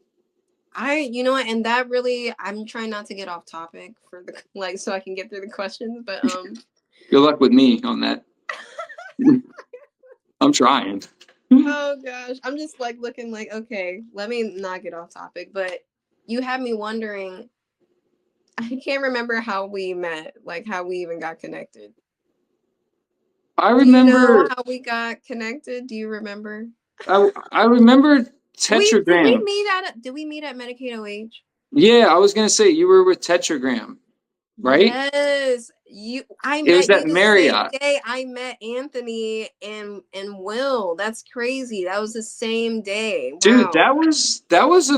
You know what, and that really, I'm trying not to get off topic for the like so I can get through the questions, but Good luck with me on that. I'm trying. oh gosh, I'm just like looking like, okay, let me not get off topic, but you have me wondering, I can't remember how we met, like how we even got connected. I Do you know remember how we got connected? Do you remember? I remember We Tetragram. did we meet at Medicaid OH? Yeah, I was gonna say you were with Tetragram, right? Yes, I It was met at you the same Marriott. day I met Anthony and Will. That's crazy. That was the same day. Dude, Wow. that was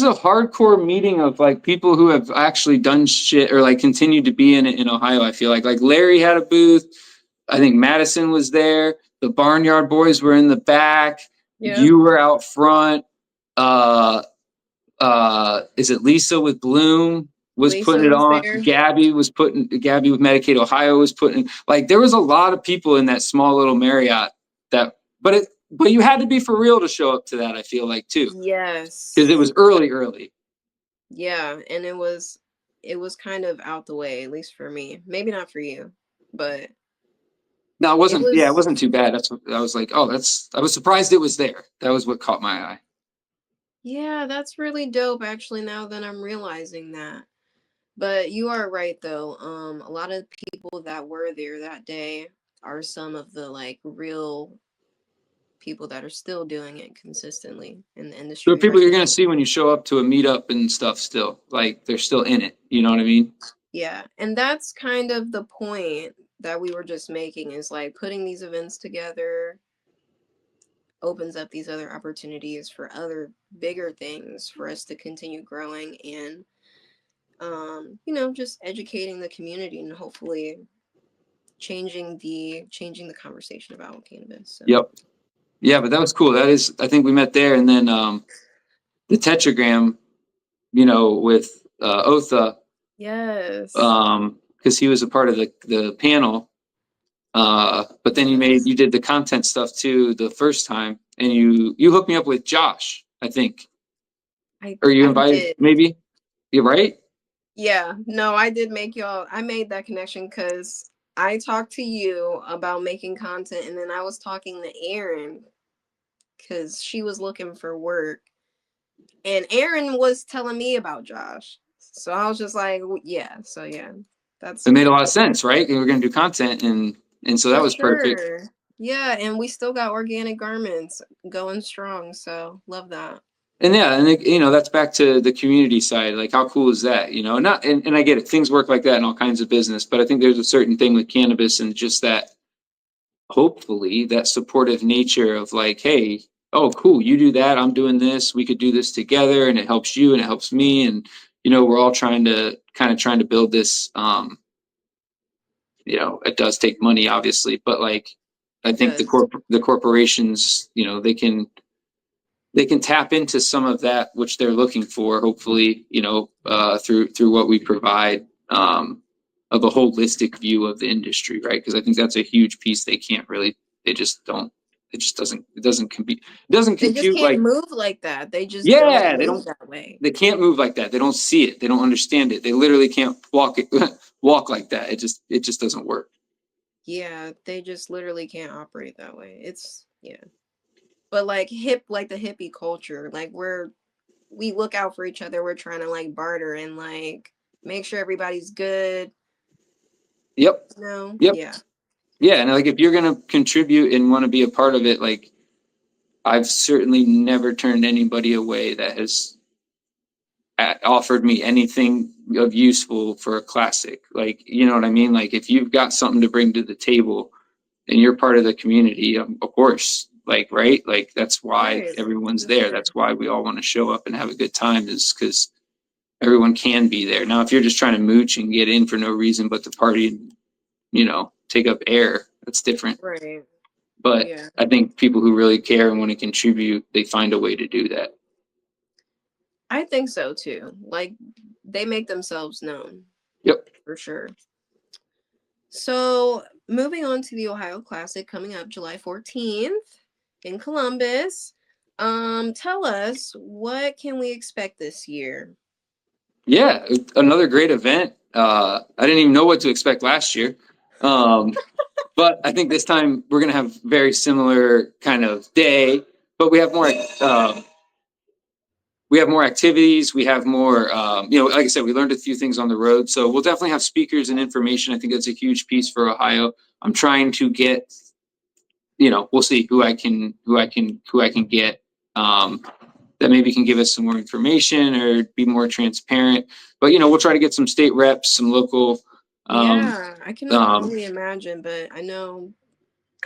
a hardcore meeting of like people who have actually done shit or like continued to be in it in Ohio. I feel like Larry had a booth. I think Madison was there. The Barnyard Boys were in the back. Yep. You were out front. Uh, is it Lisa with Bloom was putting Lisa it was on? there. Gabby with Medicaid Ohio was putting like there was a lot of people in that small little Marriott that, but you had to be for real to show up to that. I feel like too because it Yes. was early. Yeah, and it was kind of out the way, at least for me. Maybe not for you, but No, it it wasn't. Yeah, it was wasn't too bad. That's what I was like. Oh, that's. I was surprised it was there. That was what caught my eye. yeah, that's really dope actually now that I'm realizing that. But you are right though. A lot of people that were there that day are some of the like real people that are still doing it consistently in the There are industry people right you're gonna now. see when you show up to a meetup and stuff. Still, like they're still in it. You know what I mean? Yeah, and that's kind of the point that we were just making is like putting these events together opens up these other opportunities for other bigger things for us to continue growing and just educating the community and hopefully changing the conversation about cannabis. So Yep. Yeah, but that was cool. That is. I think we met there, and then the Tetragram. With Otha, yes. because he was a part of the panel. But then Yes. you did the content stuff too the first time, and you hooked me up with Josh, I think, or you I invited did. maybe. You're right. Yeah, no, I did make y'all. I made that connection because I talked to you about making content, and then I was talking to Erin because she was looking for work, and Erin was telling me about Josh. So I was just like, yeah. So yeah, that's It made a lot of sense, right? We were going to do content, and so that for was perfect. sure. Yeah, and we still got organic garments going strong. So love that. And yeah, and that's back to the community side. Like, how cool is that? Not and I get it. Things work like that in all kinds of business, but I think there's a certain thing with cannabis and just that hopefully that supportive nature of like, hey, oh, cool, you do that, I'm doing this, we could do this together, and it helps you and it helps me, and we're all trying to build this. It does take money, obviously, but like, I It think does. the corporations, they can tap into some of that which they're looking for, hopefully, through what we provide. Of a holistic view of the industry, right? Because I think that's a huge piece they can't really, they just don't, it doesn't compete, it doesn't They just compute can't like, move like that. They just don't yeah, move that way. they can't move like that. They don't see it. They don't understand it. They literally can't walk it, walk like that. It just doesn't work. Yeah, they just literally can't operate that way. It's yeah. But like like the hippie culture, like we look out for each other. We're trying to like barter and like make sure everybody's good. Yep. No, Yep. yeah, Yeah. And like, if you're going to contribute and want to be a part of it, like, I've certainly never turned anybody away that has offered me anything of useful for a classic. Like, you know what I mean? Like, if you've got something to bring to the table and you're part of the community, of course, like, right? Like, that's why right, everyone's for there. sure. That's why we all want to show up and have a good time, is because everyone can be there. Now, if you're just trying to mooch and get in for no reason but to party and, take up air, that's different. Right. But Yeah, I think people who really care and want to contribute, they find a way to do that. I think so too. Like they make themselves known Yep. for sure. So moving on to the Ohio Classic coming up July 14th in Columbus. Tell us what can we expect this year? Yeah, another great event. I didn't even know what to expect last year. But I think this time we're going to have very similar kind of day, but we have more activities. We have more, like I said, we learned a few things on the road. So we'll definitely have speakers and information. I think that's a huge piece for Ohio. I'm trying to get we'll see who I can get, that maybe can give us some more information or be more transparent. But, we'll try to get some state reps, some local. Yeah, I can only imagine, but I know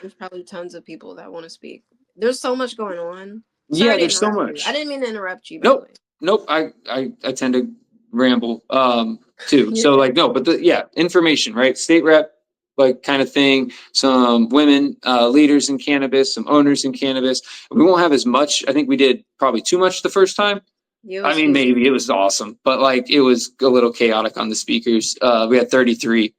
there's probably tons of people that want to speak. There's so much going on. Sorry to There's so interrupt you. much. I didn't mean to interrupt you, by the way. Nope. I tend to ramble, too. So Okay. like, no, but information, right? State rep, like kind of thing, some women, leaders in cannabis, some owners in cannabis. We won't have as much. I think we did probably too much the first time. I mean, maybe it was awesome, but like it was a little chaotic on the speakers. We had 33.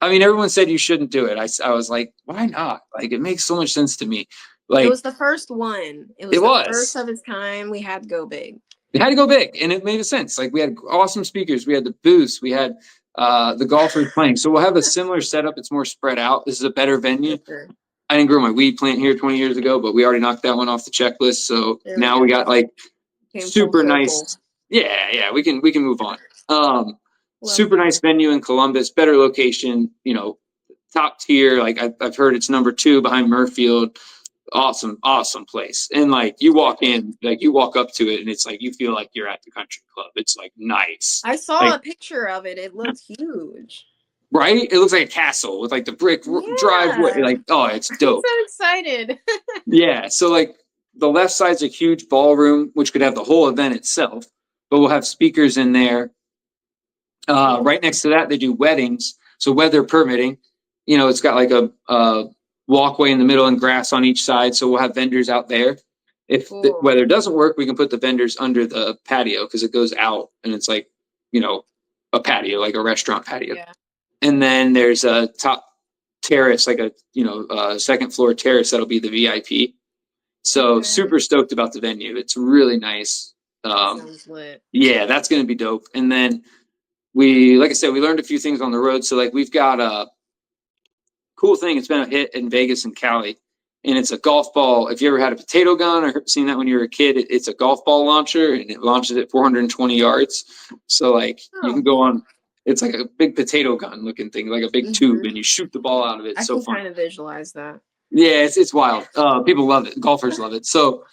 I mean, everyone said you shouldn't do it. I was like, why not? Like, it makes so much sense to me. Like, it was the first one. It was the first of its kind. We had to go big. It had to go big, and it made sense. Like, we had awesome speakers. We had the booths. We had the golfers playing. So we'll have a similar setup. It's more spread out. This is a better venue. Sure. I didn't grow my weed plant here 20 years ago, but we already knocked that one off the checklist. So now we got like super nice. Yeah, we can move on. Super nice venue in Columbus, better location, top tier. Like I've heard it's number 2 behind Murfield. Awesome place. And like you walk in, like you walk up to it and it's like you feel like you're at the country club. It's like nice. I saw a picture of it. It looked huge. Right? It looks like a castle with like the brick driveway. Like, oh, it's dope. I'm so excited. Yeah. So like the left side's a huge ballroom, which could have the whole event itself, but we'll have speakers in there. Right next to that, they do weddings. So weather permitting, it's got like a walkway in the middle and grass on each side. So we'll have vendors out there. If the weather doesn't work, we can put the vendors under the patio because it goes out and it's like, a patio, like a restaurant patio. Yeah. And then there's a top terrace, like a second floor terrace that'll be the VIP. So super stoked about the venue. It's really nice. Sounds lit. Yeah, that's going to be dope. And then like I said, we learned a few things on the road. So like we've got a cool thing. It's been a hit in Vegas and Cali, and it's a golf ball. If you ever had a potato gun or seen that when you were a kid, it's a golf ball launcher and it launches at 420 yards. So like you can go on, it's like a big potato gun looking thing, like a big tube, and you shoot the ball out of it. I can kind of visualize that. Yeah, it's wild. People love it. Golfers love it. So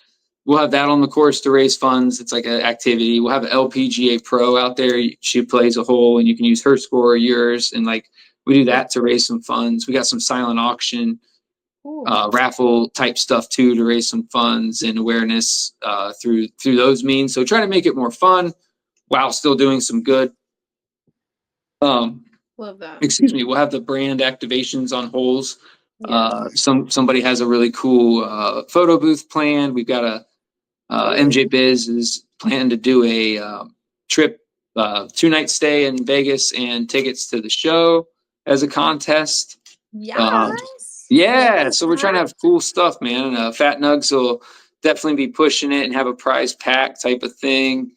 we'll have that on the course to raise funds. It's like an activity. We'll have an LPGA pro out there. She plays a hole and you can use her score or yours. And like we do that to raise some funds. We got some silent auction, raffle type stuff too, to raise some funds and awareness through those means. So try to make it more fun while still doing some good. Love that. Excuse me. We'll have the brand activations on holes. Yes. Somebody has a really cool photo booth planned. We've got a MJ Biz is planning to do a trip, 2-night stay in Vegas and tickets to the show as a contest. Yeah. So we're trying to have cool stuff, man. And Fat Nugs will definitely be pushing it and have a prize pack type of thing.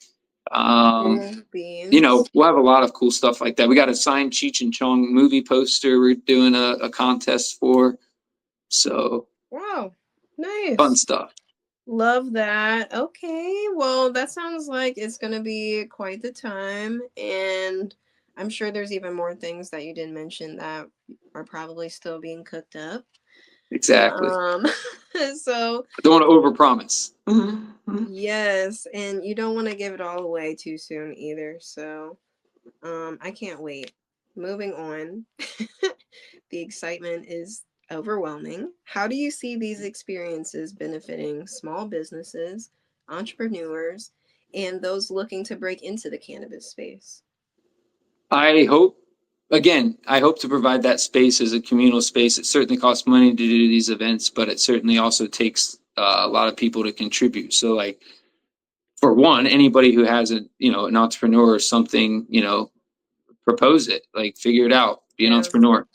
We'll have a lot of cool stuff like that. We got a signed Cheech and Chong movie poster we're doing a contest for. So wow, nice, fun stuff. Love that. Okay, well, that sounds like it's gonna be quite the time, and I'm sure there's even more things that you didn't mention that are probably still being cooked up. Exactly. So I don't want to overpromise. Yes, and you don't want to give it all away too soon either. So I can't wait. Moving on. The excitement is overwhelming. How do you see these experiences benefiting small businesses, entrepreneurs, and those looking to break into the cannabis space? I hope to provide that space as a communal space. It certainly costs money to do these events, but it certainly also takes a lot of people to contribute. So like, for one, anybody who has an entrepreneur or something, propose it, like figure it out, be an entrepreneur.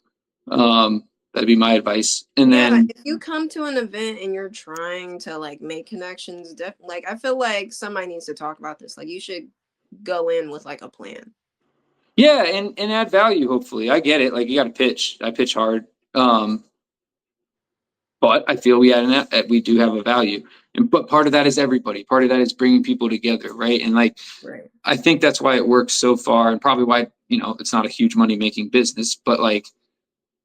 That'd be my advice. And then if you come to an event and you're trying to like make connections, like I feel like somebody needs to talk about this. Like you should go in with like a plan. Yeah, and add value, hopefully. I get it. Like you got to pitch. I pitch hard. But I feel we do have a value. But part of that is everybody. Part of that is bringing people together, right? And like, I think that's why it works so far, and probably why it's not a huge money making business. But like,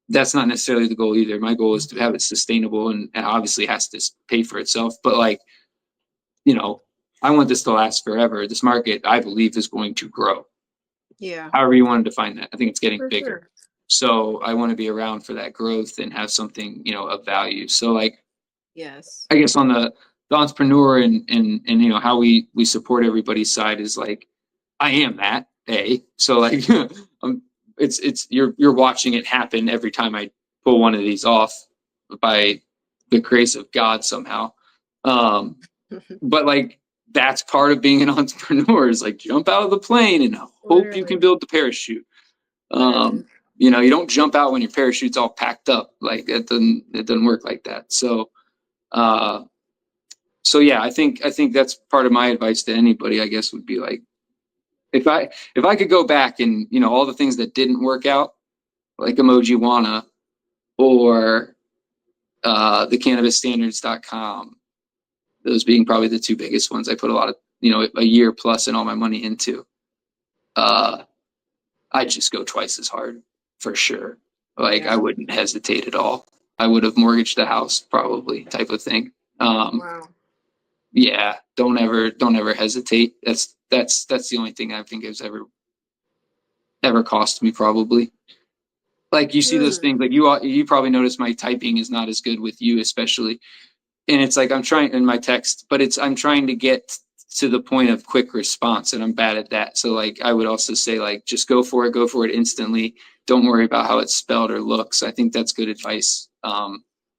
that's not necessarily the goal either. My goal is to have it sustainable and obviously has to pay for itself. But like, you know, I want this to last forever. This market, I believe, is going to grow. Yeah. However you want to define that. I think it's getting For bigger. sure. So I want to be around for that growth and have something, of value. So like, Yes. I guess on the entrepreneur and how we support everybody's side is like, I am that. So like, it's you're watching it happen every time I pull one of these off by the grace of God somehow. But like, that's part of being an entrepreneur is like jump out of the plane and hope you can Literally. build the parachute. Literally. You don't jump out when your parachute's all packed up. Like it doesn't work like that. Uh, so yeah, I think that's part of my advice to anybody, I guess, would be like, if I could go back and, all the things that didn't work out, like Emojiwana or the cannabisstandards.com, those being probably the two biggest ones I put a lot of, a year plus and all my money into, I'd just go twice as hard for sure. Like I Yeah. wouldn't hesitate at all. I would have mortgaged the house probably, type of thing. Wow. Yeah, don't ever hesitate. That's the only thing I think has ever cost me probably. Like you see those things, Hmm. like you probably notice my typing is not as good with you, especially. And it's like I'm trying in my text, but I'm trying to get to the point of quick response, and I'm bad at that. So like I would also say like just go for it instantly. Don't worry about how it's spelled or looks. I think that's good advice.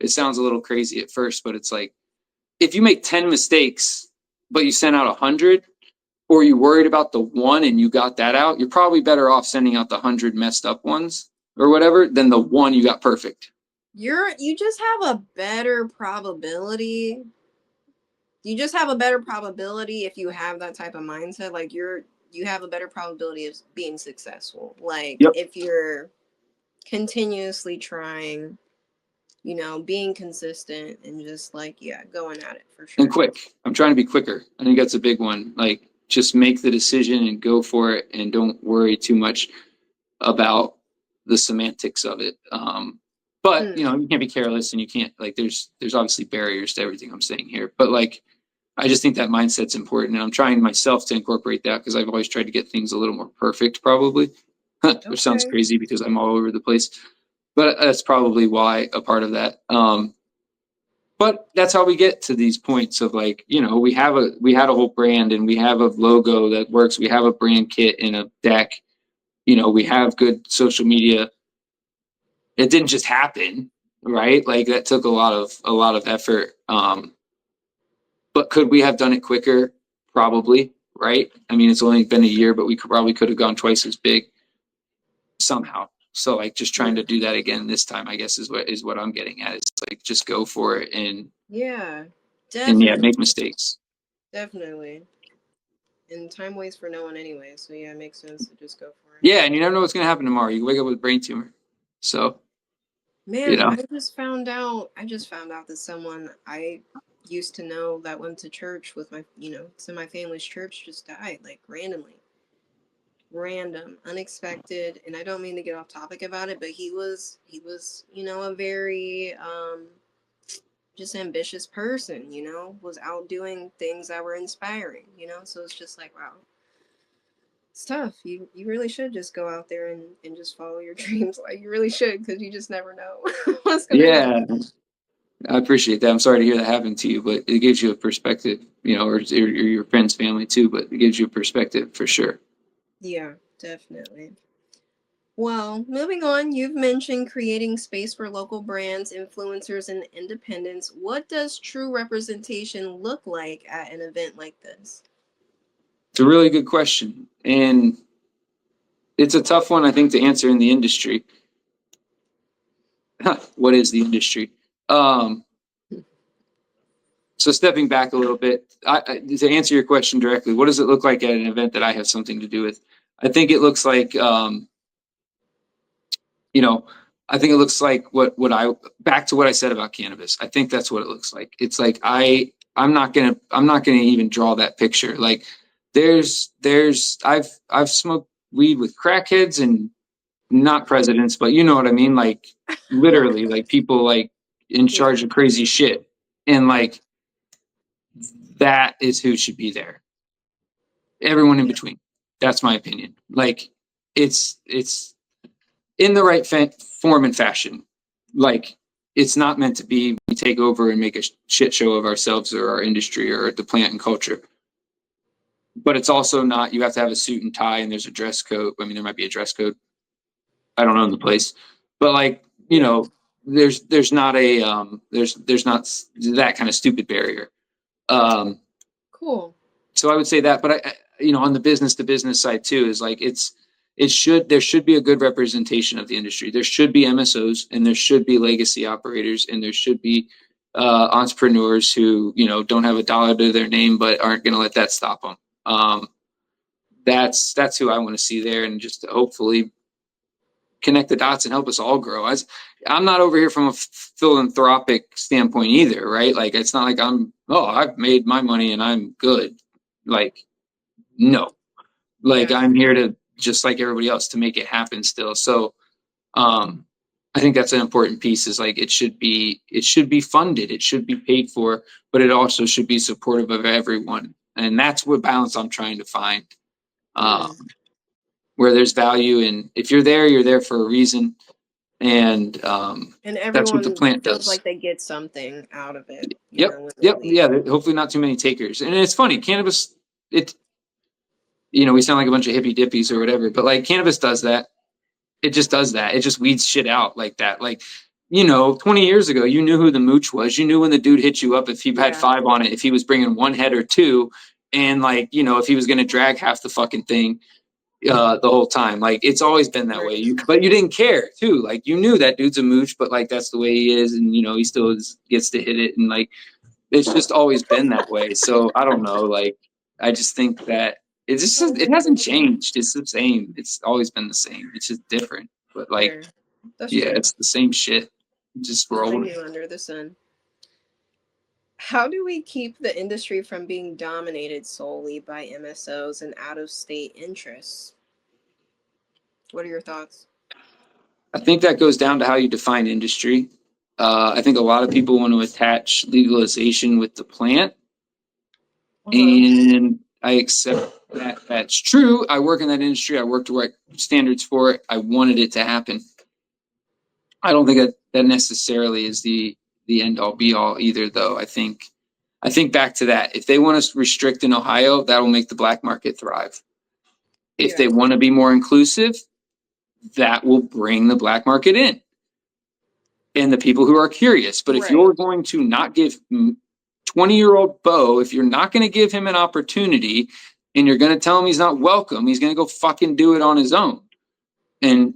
It sounds a little crazy at first, but it's like if you make 10 mistakes, but you sent out 100, or you worried about the one and you got that out, you're probably better off sending out the 100 messed up ones or whatever than the one you got perfect. You just have a better probability. You just have a better probability if you have that type of mindset. Like you have a better probability of being successful. Like Yep. if you're continuously trying, being consistent and just like, yeah, going at it for And sure. quick. I'm trying to be quicker. I think that's a big one. Like just make the decision and go for it and don't worry too much about the semantics of it. But Hmm. you can't be careless and you can't like there's obviously barriers to everything I'm saying here. But like I just think that mindset's important and I'm trying myself to incorporate that because I've always tried to get things a little more perfect probably. Which sounds Okay. crazy because I'm all over the place. But that's probably why a part of that. But that's how we get to these points of like, we had a whole brand and we have a logo that works. We have a brand kit and a deck. We have good social media. It didn't just happen, right? Like that took a lot of effort. But could we have done it quicker? Probably, right? I mean, it's only been a year, but we could have gone twice as big somehow. So like just trying Hmm. to do that again this time, I guess is what I'm getting at. It's like just go for it Yeah, and yeah, make definitely. mistakes. Definitely. And time waits for no one anyway. So yeah, it makes sense to just go for it. Yeah, and you never know what's gonna happen tomorrow. You wake up with a brain tumor. So, you Man, know. I just found out that someone I used to know that went to church with to my family's church just died, like randomly. Random, unexpected, and I don't mean to get off topic about it, but he was, a very just ambitious person, was out doing things that were inspiring, so it's just like, wow, it's tough. You really should just go out there and just follow your dreams. Like you really should, because you just never know what's gonna Yeah, happen. I appreciate that. I'm sorry to hear that happened to you, but it gives you a perspective, or your friend's family too, but it gives you a perspective for sure. Yeah, definitely. Well, moving on, you've mentioned creating space for local brands, influencers, and independents. What does true representation look like at an event like this? It's a really good question. And it's a tough one, I think, to answer in the industry. What is the industry? Um, so stepping back a little bit, to answer your question directly, what does it look like at an event that I have something to do with? I think it looks like, you know, I think it looks like what I back to what I said about cannabis. I think that's what it looks like. It's like I'm not gonna even draw that picture. Like I've smoked weed with crackheads and not presidents, but you know what I mean? Like literally like people like in charge of crazy shit. And like, that is who should be there. Everyone in between. That's my opinion. Like it's in the right form and fashion. Like it's not meant to be we take over and make a shit show of ourselves or our industry or the plant and culture. But it's also not you have to have a suit and tie and there's a dress code. I mean, there might be a dress code. I don't own the place, but like you know, there's not a there's not that kind of stupid barrier. Cool. So I would say that, but you know, on the business to business side too, is like there should be a good representation of the industry. There should be MSOs and there should be legacy operators and there should be entrepreneurs who, you know, don't have a dollar to their name, but aren't going to let that stop them. That's who I want to see there, and just hopefully connect the dots and help us all grow. I'm not over here from a philanthropic standpoint either, right? Like it's not like I've made my money and I'm good. Like, no, like I'm here to just like everybody else to make it happen still. So, I think that's an important piece is like, it should be funded. It should be paid for, but it also should be supportive of everyone. And that's what balance I'm trying to find, where there's value. And if you're there for a reason. And that's what the everyone plant feels does. like they get something out of it. Yep. Yeah. Hopefully not too many takers. And it's funny, cannabis, you know, we sound like a bunch of hippie dippies or whatever, but like cannabis does that. It just does that. It just weeds shit out like that. Like, you know, 20 years ago, you knew who the mooch was. You knew when the dude hit you up, if he had 5 on it, if he was bringing 1 head or 2, and like, you know, if he was going to drag half the fucking thing the whole time. Like it's always been that way. But you didn't care too. Like you knew that dude's a mooch, but like that's the way he is, and you know he still gets to hit it, and like it's just always been that way. So I don't know. Like I just think that it hasn't changed. It's the same. It's always been the same. It's just different. But like it's the same shit. Just rolling. Nothing new under the sun. How do we keep the industry from being dominated solely by MSOs and out-of-state interests? What are your thoughts? I think that goes down to how you define industry. I think a lot of people want to attach legalization with the plant. And I accept that that's true. I work in that industry. I work to write standards for it. I wanted it to happen. I don't think that necessarily is the end all be all either, though. I think back to that. If they want to restrict in Ohio, that will make the black market thrive. If they want to be more inclusive, that will bring the black market in and the people who are curious. But if you're going to not give 20-year-old Bo, if you're not going to give him an opportunity and you're going to tell him he's not welcome, he's going to go fucking do it on his own. And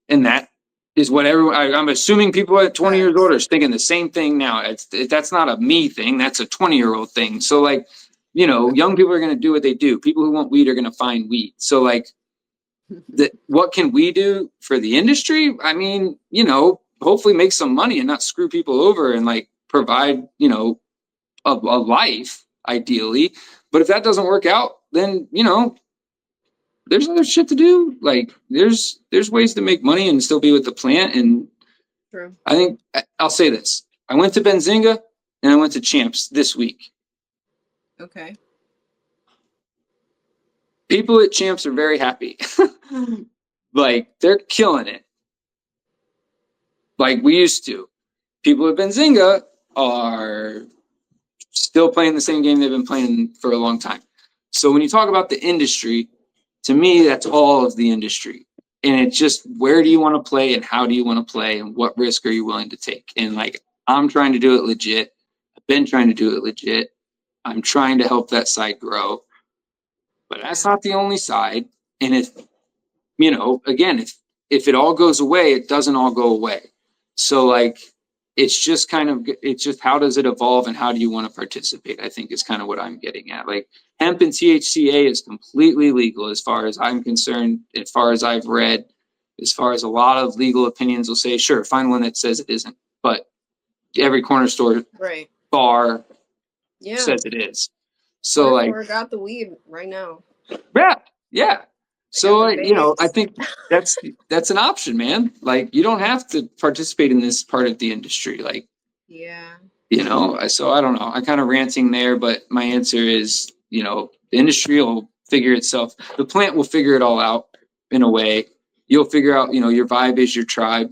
that is what everyone, I'm assuming people at 20 years old are thinking the same thing now. That's not a me thing. That's a 20-year-old thing. So like, you know, young people are going to do what they do. People who want weed are going to find weed. So like, what can we do for the industry? I mean, you know, hopefully make some money and not screw people over and like provide, you know, a life ideally. But if that doesn't work out, then, you know, there's other shit to do. Like there's ways to make money and still be with the plant. And I think I'll say this. I went to Benzinga and I went to Champs this week. Okay. People at Champs are very happy. Like they're killing it. Like we used to. People at Benzinga are still playing the same game they've been playing for a long time. So when you talk about the industry, to me, that's all of the industry. And it's just where do you want to play and how do you want to play and what risk are you willing to take? And like, I'm trying to do it legit. I've been trying to do it legit. I'm trying to help that side grow. But that's not the only side. And if, you know, again, if it all goes away, it doesn't all go away. So like, it's just how does it evolve and how do you want to participate? I think is kind of what I'm getting at. Like hemp and THCA is completely legal as far as I'm concerned, as far as I've read, as far as a lot of legal opinions will say, sure, find one that says it isn't. But every corner store bar says it is. So like, got the weed right now. Yeah. So, the I babes. think that's an option, man. Like, you don't have to participate in this part of the industry. Like, Yeah. so I don't know. I kind of ranting there, but my answer is, the industry will figure itself. The plant will figure it all out in a way. You'll figure out, your vibe is your tribe.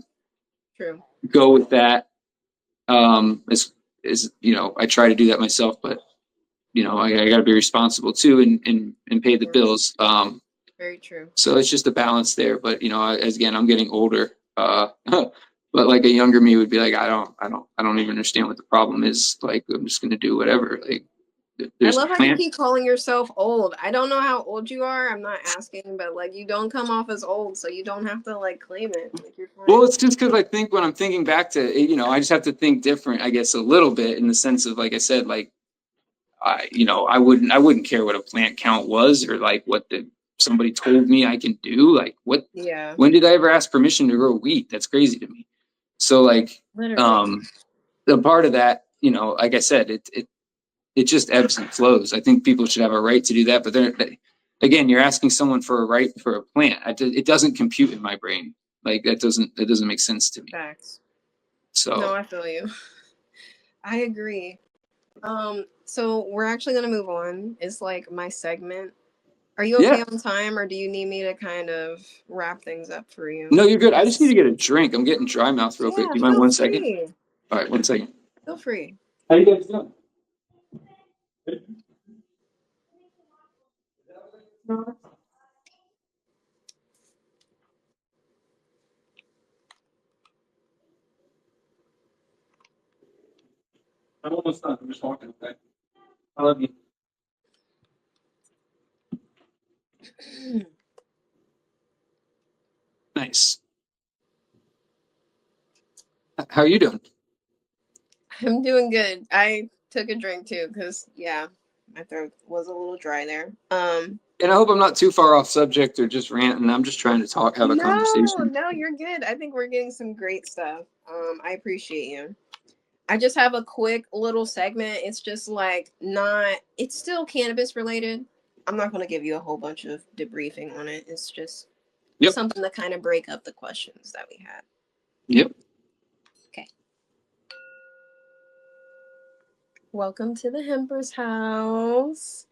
True. Go with that. I try to do that myself, but I got to be responsible too and pay the Yes. bills. Very true. So it's just a balance there. But as again, I'm getting older. But like a younger me would be like, I don't even understand what the problem is. Like, I'm just gonna do whatever. Like, I there's a love how you plant. keep calling yourself old. I don't know how old you are. I'm not asking, but like you don't come off as old, so you don't have to like claim it. Like you're Well, fine. it's just because I think when I'm thinking back to it, I just have to think different, I guess, a little bit in the sense of, like I said, like I wouldn't care what a plant count was or like what somebody told me I can do. Like, Yeah, when did I ever ask permission to grow wheat? That's crazy to me. So like, literally. um, the part of that, like I said, it just ebbs and flows. I think people should have a right to do that, but again, you're asking someone for a right for a plant. It doesn't compute in my brain. Like, that doesn't make sense to me. Facts. No, So I feel you. I agree. So we're actually gonna move on. It's like my segment. Are you okay yeah, on time, or do you need me to kind of wrap things up for you? no, you're good. I just need to Because get a drink. I'm getting dry mouth real quick. yeah, Do you mind feel 1 second? free. All right, 1 second. Feel free. How you guys doing? I'm almost done. I'm just walking. Okay. I love you. Nice. How are you doing? I'm doing good. I took a drink too, because yeah, my throat was a little dry there. And I hope I'm not too far off subject or just ranting. I'm just trying to have a No, conversation. no, you're good. I think we're getting some great stuff. I appreciate you. I just have a quick little segment. It's just like not. It's still cannabis related. I'm not going to give you a whole bunch of debriefing on it. It's just Yep. something to kind of break up the questions that we had. Yep. Okay. Welcome to the Hemper's House.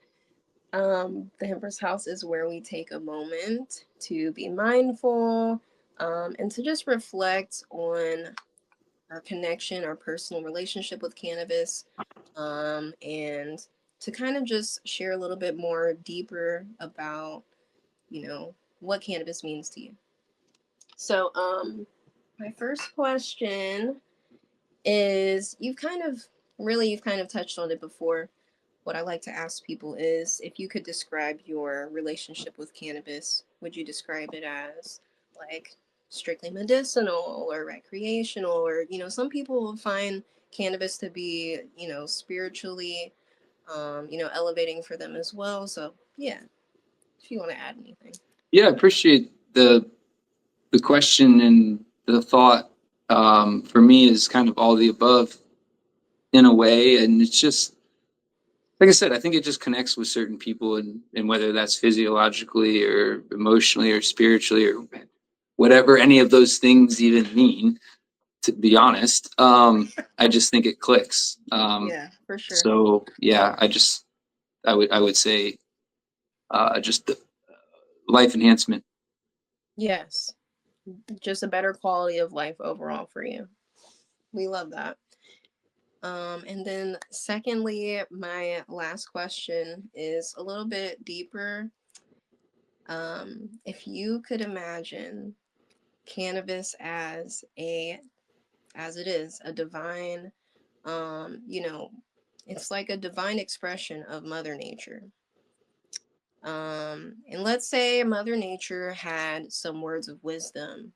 The Hemper's House is where we take a moment to be mindful and to just reflect on our connection, our personal relationship with cannabis, and to kind of just share a little bit more deeper about, what cannabis means to you. So, my first question is you've kind of touched on it before. What I like to ask people is if you could describe your relationship with cannabis, would you describe it as like strictly medicinal or recreational? Or, some people find cannabis to be, spiritually, elevating for them as well. So, yeah, if you want to add anything. Yeah, I appreciate the question and the thought. For me is kind of all the above in a way, and it's just like I said. I think it just connects with certain people, and whether that's physiologically or emotionally or spiritually or whatever any of those things even mean. To be honest, I just think it clicks. Yeah, for sure. So yeah, I would say just the life enhancement. Yes, just a better quality of life overall for you. We love that. And then, secondly, my last question is a little bit deeper. If you could imagine cannabis as it is, a divine, it's like a divine expression of Mother Nature. And let's say Mother Nature had some words of wisdom.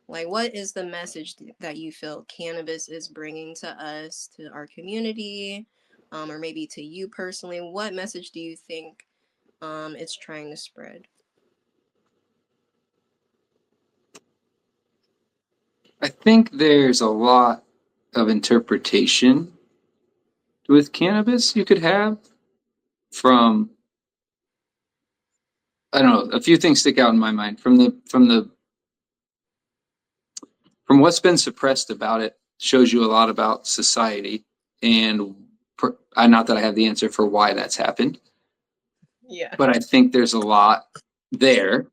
Like, what is the message that you feel cannabis is bringing to us, to our community, or maybe to you personally? What message do you think it's trying to spread? I think there's a lot of interpretation with cannabis you could have from I don't know, a few things stick out in my mind from what's been suppressed about it. Shows you a lot about society, and not that I have the answer for why that's happened, Yeah. but I think there's a lot there.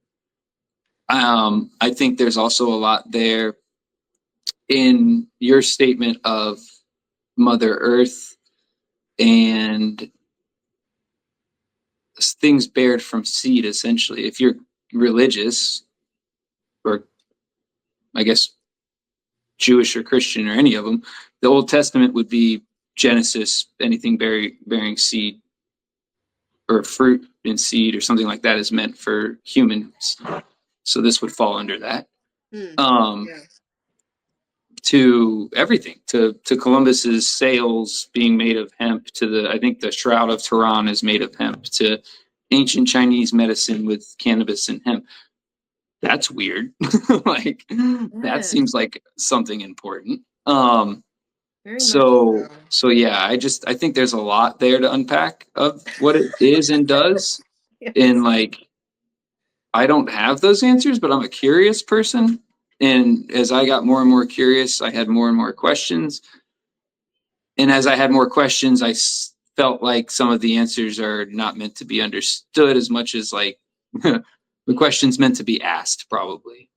I think there's also a lot there in your statement of Mother Earth and things bared from seed, essentially. If you're religious, or I guess Jewish or Christian or any of them, the Old Testament would be Genesis, anything bearing seed or fruit and seed or something like that is meant for humans. So this would fall under that. Yeah. To everything, to Columbus's sails being made of hemp, to I think the Shroud of Turin is made of hemp, to ancient Chinese medicine with cannabis and hemp. That's weird. Like that seems like something important. Very So much so yeah, I think there's a lot there to unpack of what it is and does. Yes. And like I don't have those answers, but I'm a curious person. And as I got more and more curious, I had more and more questions. And as I had more questions, felt like some of the answers are not meant to be understood as much as like the questions meant to be asked, probably.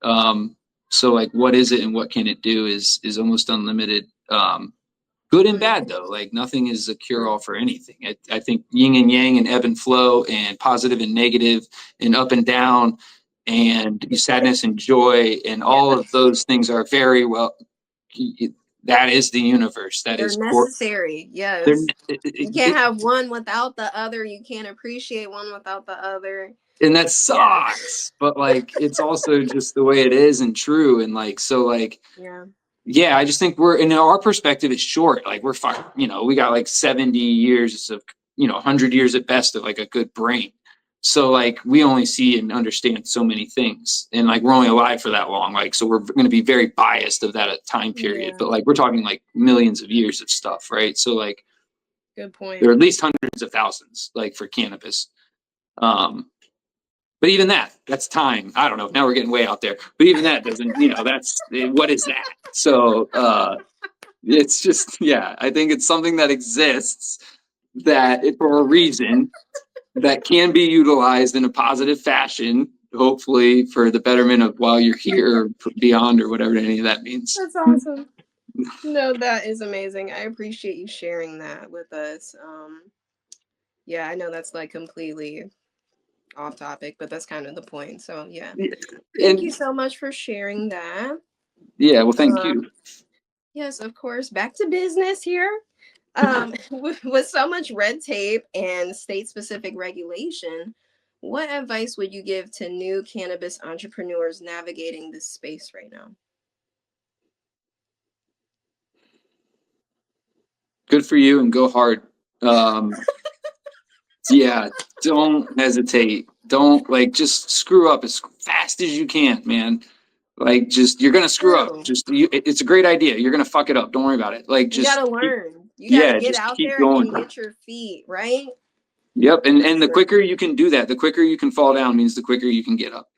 So like, what is it and what can it do is almost unlimited. Good and bad though. Like nothing is a cure all for anything. I think yin and yang and ebb and flow and positive and negative and up and down and sadness and joy and all of those things are very well. That is the universe. That They're is necessary. Yes. You can't have one without the other. You can't appreciate one without the other. And that sucks. But like it's also just the way it is and true. And like so like yeah, I just think we're in our perspective is short. Like we're fucking, we got like 70 years of 100 years at best of like a good brain. So like we only see and understand so many things, and like we're only alive for that long. Like so we're going to be very biased of that time period. But like we're talking like millions of years of stuff, right? So like good point. there are at least hundreds of thousands like for cannabis. But even that's time. I don't know. Now we're getting way out there. But even that doesn't, that's what is that? So it's just, yeah, I think it's something that exists that for a reason that can be utilized in a positive fashion, hopefully for the betterment of while you're here or beyond or whatever any of that means. That's awesome. No, that is amazing. I appreciate you sharing that with us. Yeah, I know that's like completely off topic, but that's kind of the point. So yeah. Thank you so much for sharing that. Yeah, well, thank you. Yes, of course. Back to business here. With so much red tape and state-specific regulation, what advice would you give to new cannabis entrepreneurs navigating this space right now? Good for you and go hard. Yeah, don't hesitate. Don't just screw up as fast as you can, man. Like you're gonna screw up. It's a great idea. You're gonna fuck it up. Don't worry about it. Like you gotta learn. You gotta get out there going. and get your feet, right? Yep. And the quicker you can do that, the quicker you can fall down means the quicker you can get up.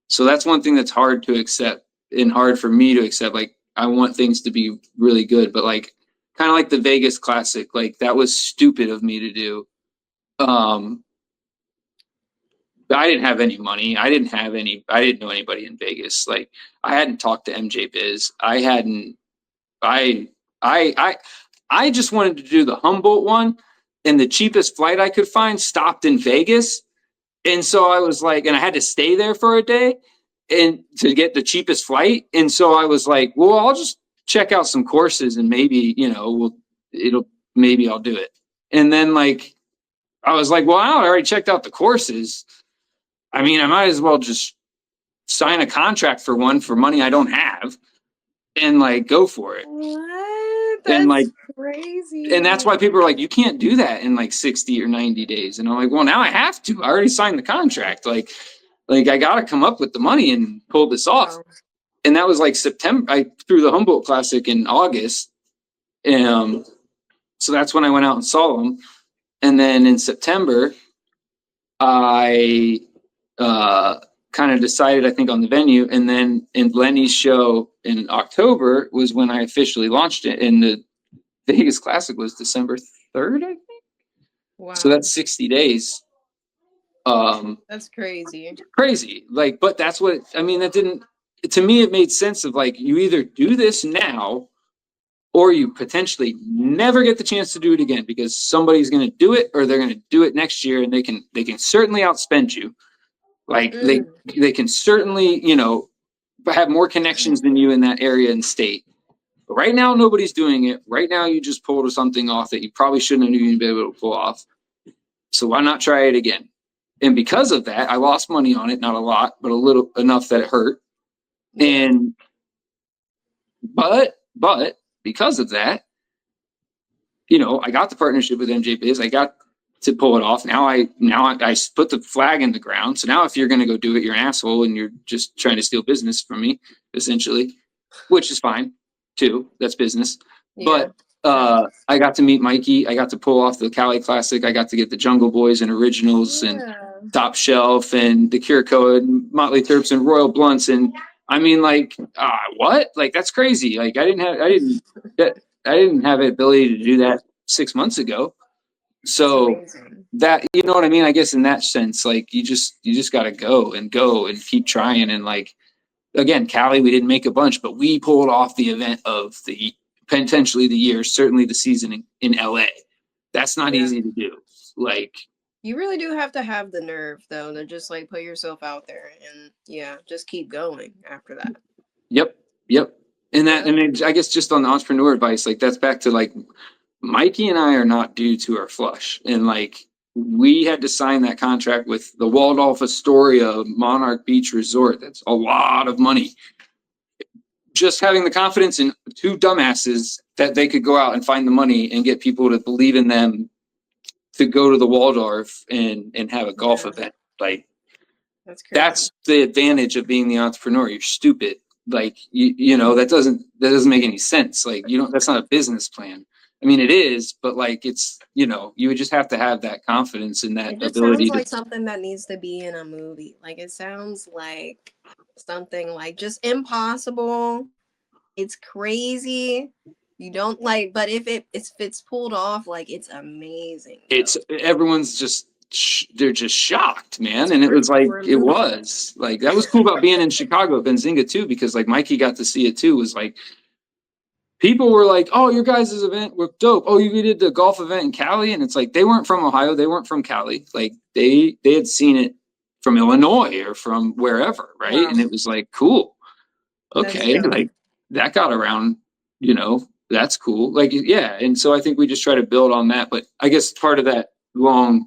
So that's one thing that's hard to accept and hard for me to accept. Like I want things to be really good, but like kind of like the Vegas Classic, like that was stupid of me to do. I didn't have any money. I didn't know anybody in Vegas. Like I hadn't talked to MJ Biz. I I just wanted to do the Humboldt one, and the cheapest flight I could find stopped in Vegas. And so I was like, and I had to stay there for a day and to get the cheapest flight. And so I was like, well, I'll just check out some courses and maybe, maybe I'll do it. And then I was like, well, I already checked out the courses. I mean, I might as well just sign a contract for one for money I don't have and go for it. What? That's crazy. And that's why people are like, you can't do that in 60 or 90 days. And I'm like, well, now I have to. I already signed the contract. Like I got to come up with the money and pull this off. Wow. And that was September. I threw the Humboldt Classic in August. So that's when I went out and saw them. And then in September, I kind of decided, I think, on the venue. And then in Lenny's show in October was when I officially launched it. And the Vegas Classic was December 3rd, I think. Wow. So that's 60 days. That's crazy. Crazy. Like, but that's what, I mean, that didn't, to me, it made sense of like, you either do this now or you potentially never get the chance to do it again because somebody's going to do it or they're going to do it next year and they can certainly outspend you. Like they can certainly, you know, have more connections than you in that area and state. But right now, nobody's doing it. Right now, you just pulled something off that you probably shouldn't have even been able to pull off. So why not try it again? And because of that, I lost money on it, not a lot, but a little enough that it hurt. And but because of that, you know, I got the partnership with MJ Biz. I got to pull it off. Now I put the flag in the ground. So now if you're going to go do it, you're an asshole and you're just trying to steal business from me, essentially, which is fine too. That's business. Yeah. But I got to meet Mikey. I got to pull off the Cali Classic. I got to get the Jungle Boys and Originals and Top Shelf and the Kirko and Motley Terps and Royal Blunts. And I mean, like, what? Like, that's crazy. Like, I didn't have the ability to do that 6 months ago. So that, you know what I mean? I guess in that sense, like you just got to go and keep trying. And like, again, Cali, we didn't make a bunch, but we pulled off the event of the potentially the year, certainly the season in LA. That's not easy to do. Like, you really do have to have the nerve though, to just like put yourself out there and just keep going after that. Yep. And that, and I guess just on the entrepreneur advice, like that's back to like, Mikey and I are not due to our flush. And like, we had to sign that contract with the Waldorf Astoria Monarch Beach Resort. That's a lot of money. Just having the confidence in two dumbasses that they could go out and find the money and get people to believe in them to go to the Waldorf and have a golf event. Like, that's the advantage of being the entrepreneur. You're stupid. Like, you know, that doesn't make any sense. Like, that's not a business plan. I mean, it is, but like, it's, you know, you would just have to have that confidence in that ability. It sounds like something that needs to be in a movie. Like, it sounds like something like just impossible. It's crazy. You don't like, but if it's pulled off, like, it's amazing. Everyone's just, they're just shocked, man. And it was like, that was cool about being in Chicago, Benzinga too, because like Mikey got to see it too, was like, people were like, oh, your guys' event was dope. Oh, you did the golf event in Cali? And it's like, they weren't from Ohio. They weren't from Cali. Like they had seen it from Illinois or from wherever. Right. Wow. And it was like, cool. Okay. Like that got around, you know, that's cool. Like, yeah. And so I think we just try to build on that. But I guess part of that long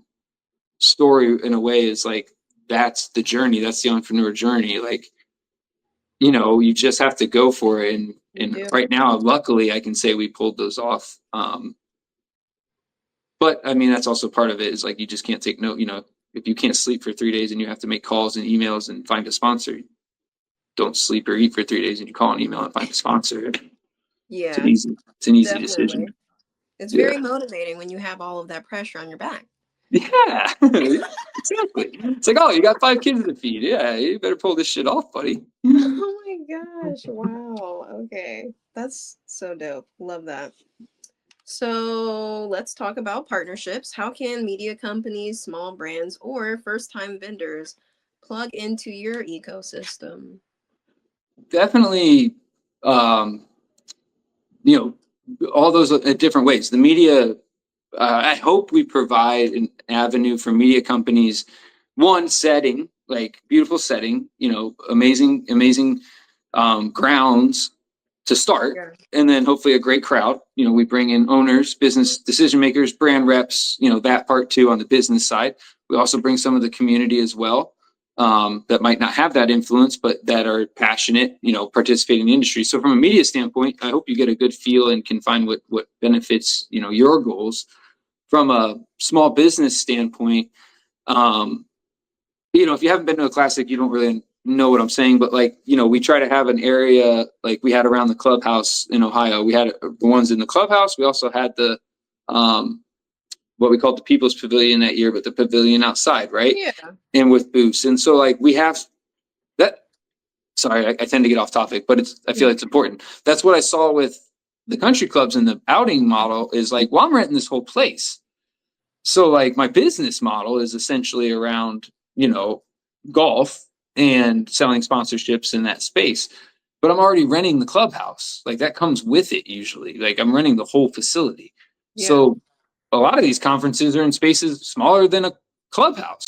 story in a way is like, that's the journey. That's the entrepreneur journey. Like, you know, you just have to go for it. And right now, luckily, I can say we pulled those off. But I mean, that's also part of it is like, you just can't take note, you know, if you can't sleep for 3 days and you have to make calls and emails and find a sponsor, don't sleep or eat for 3 days and you call an email and find a sponsor. Yeah. It's an easy decision. It's very motivating when you have all of that pressure on your back. Yeah, exactly. It's like, oh, you got 5 kids to feed. Yeah, you better pull this shit off, buddy. Oh my gosh. Wow. Okay. That's so dope. Love that. So let's talk about partnerships. How can media companies, small brands, or first-time vendors plug into your ecosystem? Definitely, you know, all those different ways. The media, I hope we provide an avenue for media companies. One, setting, like beautiful setting, you know, amazing grounds to start, and then hopefully a great crowd. You know, we bring in owners, business decision makers, brand reps, you know, that part too on the business side. We also bring some of the community as well, that might not have that influence, but that are passionate, you know, participating in the industry. So from a media standpoint, I hope you get a good feel and can find what benefits, you know, your goals. From a small business standpoint, you know, if you haven't been to a classic, you don't really know what I'm saying, but like, you know, we try to have an area like we had around the clubhouse in Ohio. We had the ones in the clubhouse. We also had the what we called the People's Pavilion that year, but the pavilion outside, right? Yeah. And with booths. And so like we have that. Sorry, I tend to get off topic, but I feel like it's important. That's what I saw with the country clubs and the outing model is like, well, I'm renting this whole place. So like my business model is essentially around, golf and selling sponsorships in that space. But I'm already renting the clubhouse. Like that comes with it usually. Like I'm renting the whole facility. Yeah. So a lot of these conferences are in spaces smaller than a clubhouse.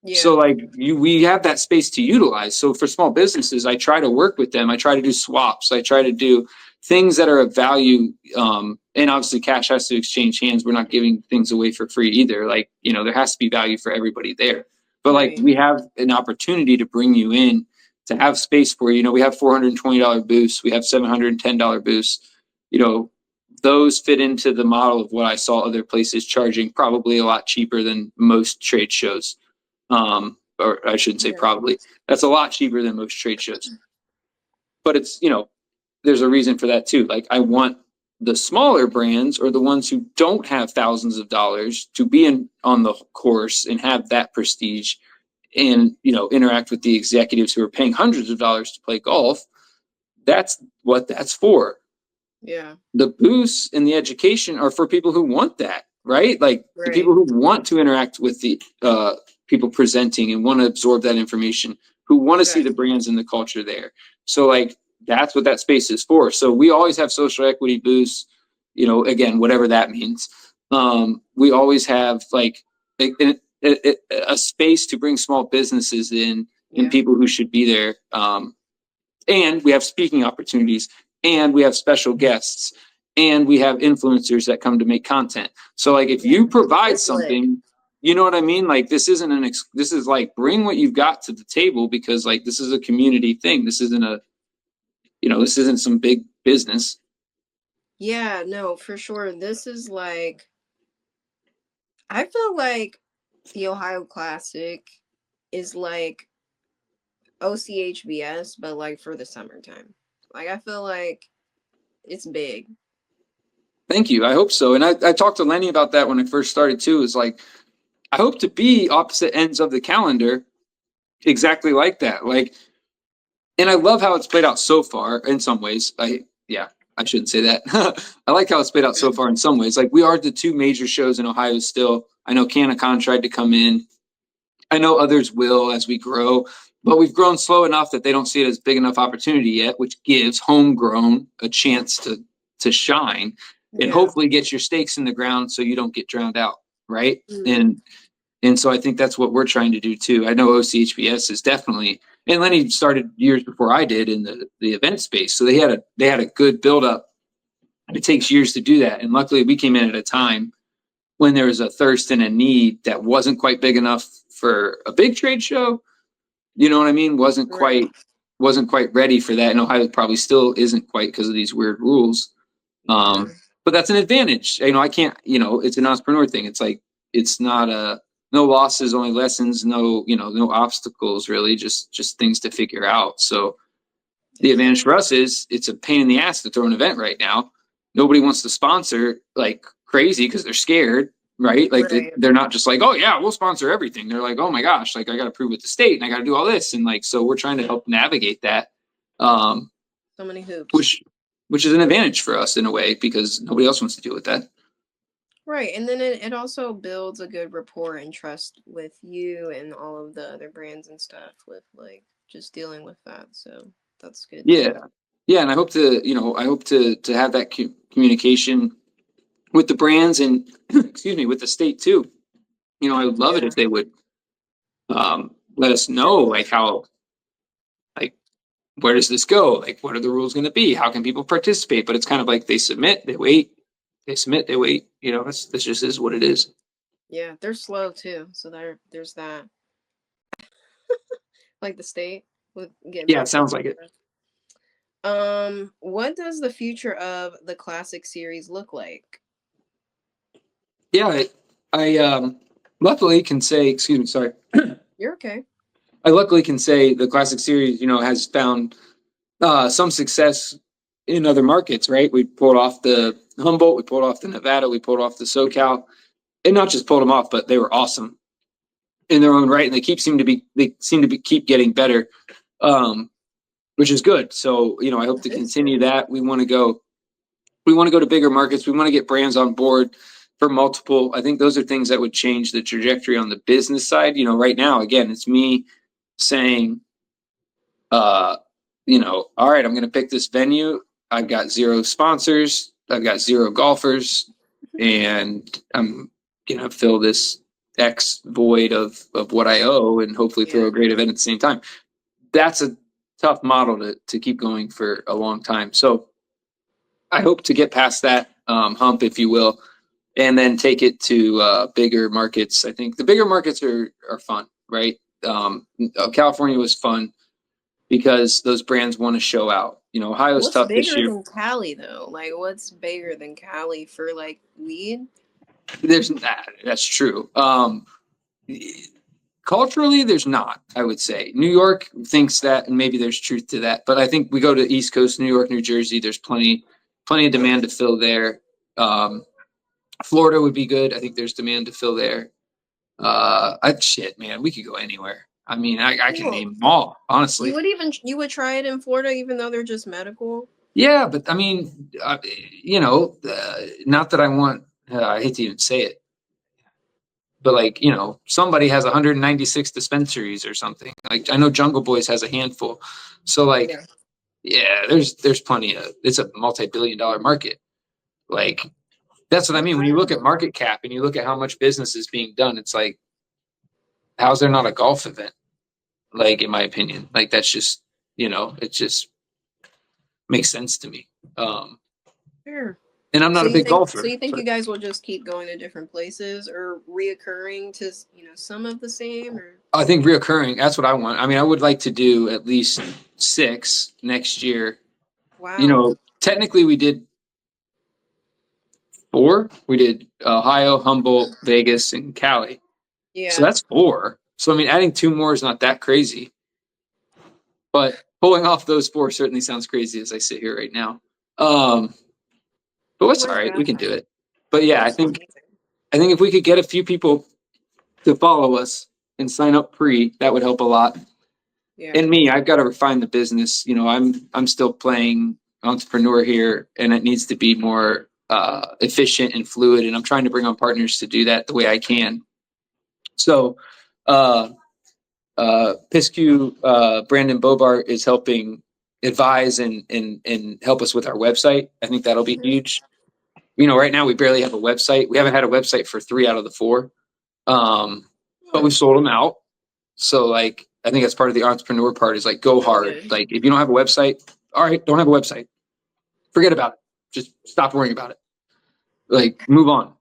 Yeah. So like we have that space to utilize. So for small businesses, I try to work with them. I try to do swaps. I try to do things that are of value. And obviously cash has to exchange hands. We're not giving things away for free either. Like, there has to be value for everybody there. But like we have an opportunity to bring you in to have space for you. We have $420 booths. We have $710 booths. Those fit into the model of what I saw other places charging probably a lot cheaper than most trade shows. Or I shouldn't say probably. That's a lot cheaper than most trade shows. But it's, there's a reason for that too. Like I want the smaller brands or the ones who don't have thousands of dollars to be on the course and have that prestige and, interact with the executives who are paying hundreds of dollars to play golf. That's what that's for. Yeah. The boosts and the education are for people who want that, right? Like the people who want to interact with the people presenting and want to absorb that information, who want to see the brands and the culture there. So like that's what that space is for. So we always have social equity boosts, again, whatever that means. We always have like a space to bring small businesses in and people who should be there. And we have speaking opportunities, and we have special guests, and we have influencers that come to make content. So like if you provide something, you know what I mean? Like this isn't this is like bring what you've got to the table, because like this is a community thing. This isn't this isn't some big business. Yeah, no, for sure. This is like, I feel like the Ohio Classic is like OCHBS, but like for the summertime. Like I feel like it's big. Thank you. I hope so. And I talked to Lenny about that when I first started too. Is like, I hope to be opposite ends of the calendar, exactly like that. Like, and I love how it's played out so far in some ways. I shouldn't say that. I like how it's played out so far in some ways. Like we are the two major shows in Ohio still. I know CannaCon tried to come in. I know others will as we grow, but we've grown slow enough that they don't see it as big enough opportunity yet, which gives Homegrown a chance to shine and hopefully get your stakes in the ground so you don't get drowned out, right? And so I think that's what we're trying to do too. I know OCHBS is definitely, and Lenny started years before I did in the event space, so they had a good build up. It takes years to do that, and luckily we came in at a time when there was a thirst and a need that wasn't quite big enough for a big trade show. You know what I mean? Wasn't quite ready for that. And Ohio probably still isn't quite because of these weird rules. But that's an advantage. I can't, it's an entrepreneur thing. It's like, it's not no losses, only lessons, no obstacles really, just things to figure out. So the advantage for us is it's a pain in the ass to throw an event right now. Nobody wants to sponsor like crazy because they're scared, right? Like they're not just like, oh yeah, we'll sponsor everything. They're like, oh my gosh, like I got to prove with the state and I got to do all this. And like, so we're trying to help navigate that. So many hoops. Which is an advantage for us in a way because nobody else wants to deal with that. Right. And then it also builds a good rapport and trust with you and all of the other brands and stuff with like just dealing with that. So that's good. Yeah. Yeah. And I hope to have that communication with the brands and excuse me, with the state too. I would love it if they would let us know like how, like, where does this go? Like, what are the rules going to be? How can people participate? But it's kind of like they submit, they wait, they submit, they wait. This just is what it is. Yeah, they're slow too. So there's that. Like the state with getting. Yeah, it sounds like it. What does the future of the Classic series look like? Yeah, I luckily can say, excuse me, sorry. You're okay. I luckily can say the Classic series, has found some success in other markets, right? We pulled off the Humboldt, we pulled off the Nevada, we pulled off the SoCal. and not just pulled them off, but they were awesome in their own right, and they seem to be keep getting better, which is good. So I hope to continue that. We want to go to bigger markets. We want to get brands on board for multiple. I think those are things that would change the trajectory on the business side. Right now, again, it's me saying, all right, I'm going to pick this venue. I've got 0 sponsors. I've got 0 golfers, and I'm going to fill this X void of what I owe and hopefully throw a great event at the same time. That's a tough model to keep going for a long time. So I hope to get past that hump, if you will, and then take it to bigger markets. I think the bigger markets are fun, right? California was fun because those brands want to show out. Ohio's What's tough this bigger year. than Cali though? Like, what's bigger than Cali for like weed? There's that. That's true. Culturally, there's not, I would say. New York thinks that, and maybe there's truth to that. But I think we go to East Coast, New York, New Jersey, there's plenty of demand to fill there. Florida would be good. I think there's demand to fill there. Shit, man, we could go anywhere. I mean, I can name them all, honestly. You would try it in Florida, even though they're just medical? Yeah, but I mean, not that I want, I hate to even say it, but like, somebody has 196 dispensaries or something. Like, I know Jungle Boys has a handful. So like, yeah, there's plenty of, it's a multi-billion-dollar market. Like, that's what I mean. When you look at market cap and you look at how much business is being done, it's like, how's there not a golf event? Like, in my opinion, like that's just, it just makes sense to me. Sure. And I'm not a big golfer. So you think you guys will just keep going to different places or reoccurring to, some of the same? Or? I think reoccurring, that's what I want. I mean, I would like to do at least 6 next year. Wow. Technically we did 4. We did Ohio, Humboldt, Vegas, and Cali. Yeah. So that's 4. So, I mean, adding 2 more is not that crazy. But pulling off those 4 certainly sounds crazy as I sit here right now. But what's all right, we can do it. But yeah, I think if we could get a few people to follow us and sign up pre, that would help a lot. Yeah. And me, I've got to refine the business. I'm still playing entrepreneur here, and it needs to be more efficient and fluid. And I'm trying to bring on partners to do that the way I can. So, Piscu, Brandon Bobart is helping advise and help us with our website. I think that'll be huge. Right now we barely have a website. We haven't had a website for 3 out of the 4. But we sold them out. So like, I think that's part of the entrepreneur part is like, go hard. Like if you don't have a website, all right, don't have a website. Forget about it. Just stop worrying about it. Like move on,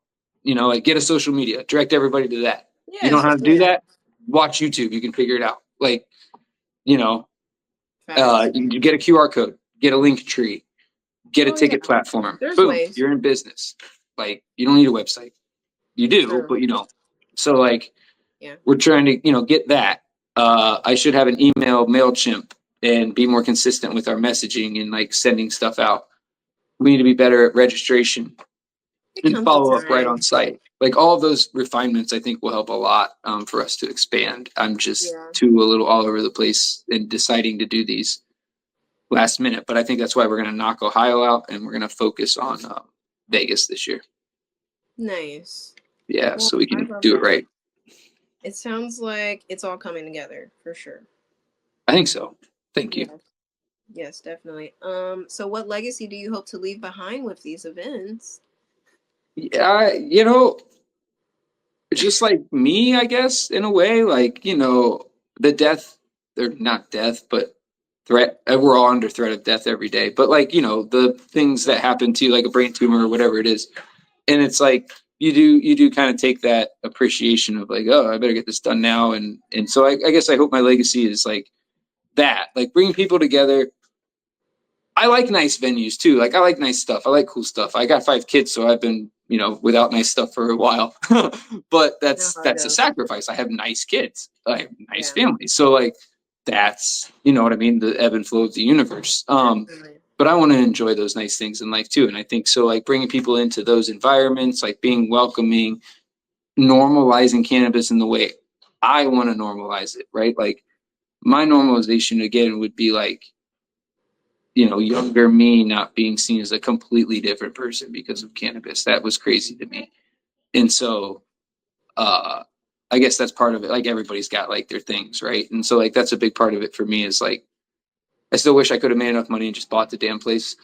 like get a social media, direct everybody to that. Yeah, you don't know how to do that. Watch YouTube. You can figure it out. Like, you get a QR code, get a link tree, get a ticket platform. Boom, you're in business. Like you don't need a website. You do, but you don't. So like, we're trying to, get that. I should have an email MailChimp and be more consistent with our messaging and like sending stuff out. We need to be better at registration and follow up right on site. Like all of those refinements, I think will help a lot for us to expand. I'm just a little all over the place in deciding to do these last minute, but I think that's why we're going to knock Ohio out and we're going to focus on Vegas this year. Nice. Yeah, so we can do it right. It sounds like it's all coming together for sure. I think so. Thank you. Yes, definitely. So what legacy do you hope to leave behind with these events? Yeah, just like me, I guess, in a way, like, the death, or not death, but threat. We're all under threat of death every day. But like, the things that happen to you, like a brain tumor or whatever it is. And it's like, you do kind of take that appreciation of like, oh, I better get this done now. And so I guess I hope my legacy is like that, like bringing people together. I like nice venues too. Like I like nice stuff. I like cool stuff. I got 5 kids, so I've been, without nice stuff for a while, but that's a sacrifice. I have nice kids. I have nice families. So like, that's, what I mean? The ebb and flow of the universe. But I want to enjoy those nice things in life too. And I think so, like bringing people into those environments, like being welcoming, normalizing cannabis in the way I want to normalize it, right? Like my normalization again would be like, younger me not being seen as a completely different person because of cannabis. That was crazy to me. And so I guess that's part of it. Like everybody's got like their things, right? And so like that's a big part of it for me is like I still wish I could have made enough money and just bought the damn place.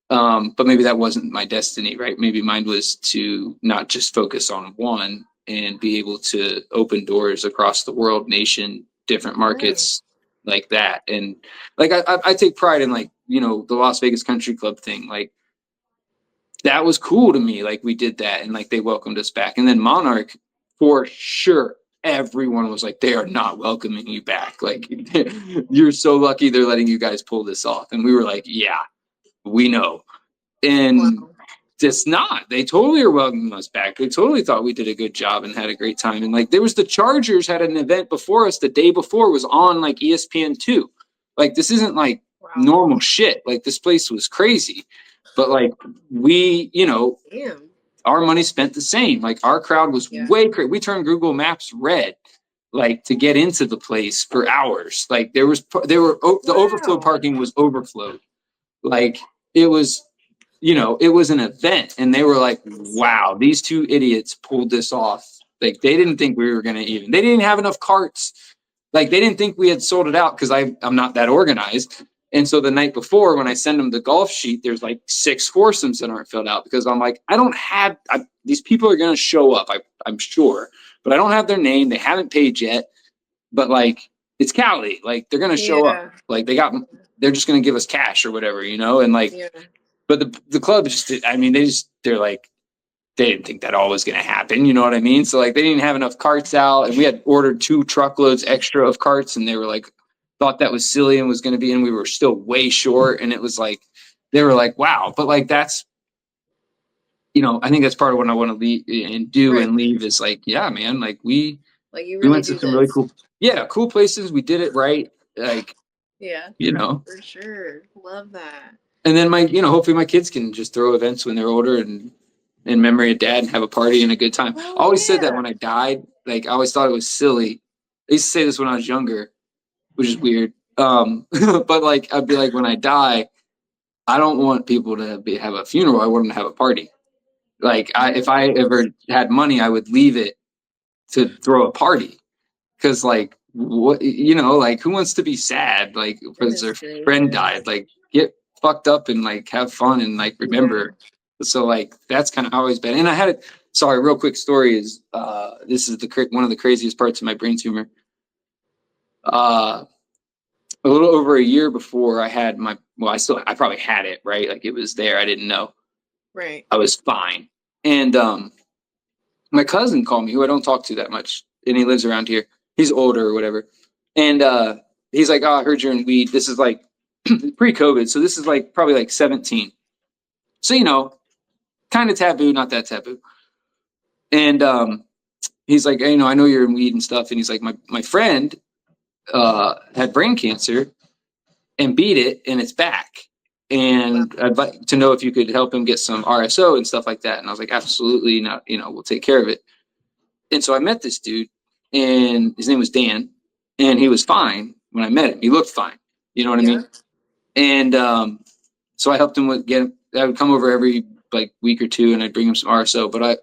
But maybe that wasn't my destiny, right? Maybe mine was to not just focus on one and be able to open doors across the world, nation, different markets like that. And like I take pride in like, the Las Vegas Country Club thing. Like that was cool to me. Like we did that and like they welcomed us back. And then Monarch, for sure, everyone was like, they are not welcoming you back. Like you're so lucky they're letting you guys pull this off. And we were like, yeah, we know. And it's not. They totally are welcoming us back. They totally thought we did a good job and had a great time. And like there was the Chargers had an event before us the day before was on like ESPN2. Like this isn't like normal shit. Like this place was crazy. But like we, our money spent the same. Like our crowd was way crazy. We turned Google Maps red like to get into the place for hours. Like the overflow parking was overflowed. Like it was it was an event and they were like, wow, these two idiots pulled this off. Like they didn't think we were going to they didn't have enough carts. Like they didn't think we had sold it out because I'm not that organized. And so the night before when I send them the golf sheet, there's like 6 foursomes that aren't filled out because I'm like, these people are going to show up. I'm sure, but I don't have their name. They haven't paid yet, but like, it's Cali. Like they're going to show up. Like they're just going to give us cash or whatever, and like, but the club just, they're like, they didn't think that all was going to happen. You know what I mean? So like they didn't have enough carts out and we had ordered 2 truckloads extra of carts and they were like, thought that was silly and was going to be, and we were still way short. And it was like, they were like, wow. But like, that's, I think that's part of what I want to leave and do and leave is like, yeah, man, like we went to some really cool places. We did it right. Like, for sure. Love that. And then hopefully my kids can just throw events when they're older and in memory of dad and have a party and a good time. I always said that when I died, like I always thought it was silly. I used to say this when I was younger, which is weird. But like, I'd be like, when I die, I don't want people to have a funeral. I want them to have a party. Like if I ever had money, I would leave it to throw a party. Cause like, what, like who wants to be sad? Like because their friend died, like get fucked up and like have fun and like remember. So like that's kind of always been. And I had sorry, real quick story is this is one of the craziest parts of my brain tumor. A little over a year before I had I probably had it, right? Like it was there. I didn't know. Right. I was fine. And my cousin called me, who I don't talk to that much, and he lives around here. He's older or whatever. And he's like, oh, I heard you're in weed. This is like pre-COVID. So this is like probably like 17. So, kind of taboo, not that taboo. And he's like, hey, I know you're in weed and stuff. And he's like, my friend had brain cancer and beat it and it's back. And I'd like to know if you could help him get some RSO and stuff like that. And I was like, absolutely not. We'll take care of it. And so I met this dude and his name was Dan and he was fine when I met him. He looked fine. You know what I mean? And so I helped him I would come over every like week or 2 and I'd bring him some RSO. But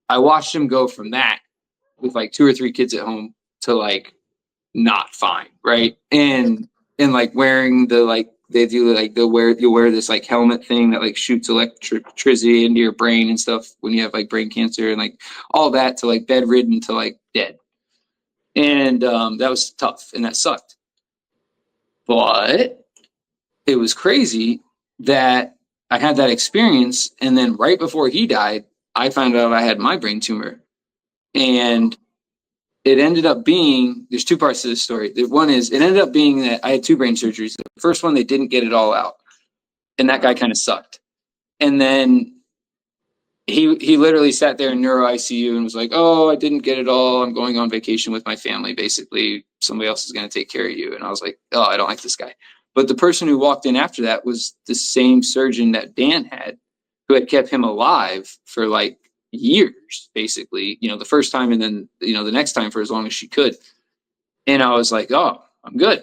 I watched him go from that with like 2 or 3 kids at home to like not fine. Right. And like wearing the like, they do like you'll wear this like helmet thing that like shoots electricity into your brain and stuff when you have like brain cancer and like all that to like bedridden to like dead. And that was tough and that sucked. But it was crazy that I had that experience. And then right before he died, I found out I had my brain tumor. And it ended up being, there's 2 parts to this story. One is it ended up being that I had 2 brain surgeries. The first one, they didn't get it all out. And that guy kind of sucked. And then he literally sat there in neuro ICU and was like, oh, I didn't get it all. I'm going on vacation with my family. Basically, somebody else is going to take care of you. And I was like, oh, I don't like this guy. But the person who walked in after that was the same surgeon that Dan had, who had kept him alive for like years, basically, the first time, and then, the next time for as long as she could. And I was like, oh, I'm good.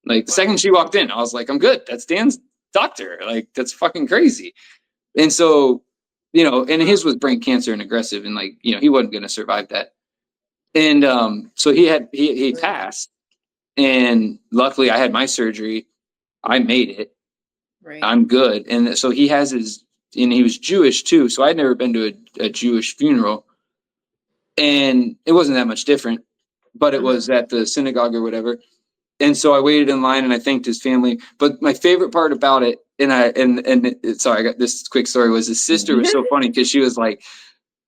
Like the second she walked in, I was like, I'm good. That's Dan's doctor. Like, that's fucking crazy. And so, and his was brain cancer and aggressive, and like, he wasn't going to survive that. And so he passed, and luckily I had my surgery. I made it. Right. I'm good. And so he has and he was Jewish too. So I'd never been to a Jewish funeral, and it wasn't that much different, but it was at the synagogue or whatever. And so I waited in line and I thanked his family. But my favorite part about it, sorry, I got this quick story, was his sister was so funny because she was like,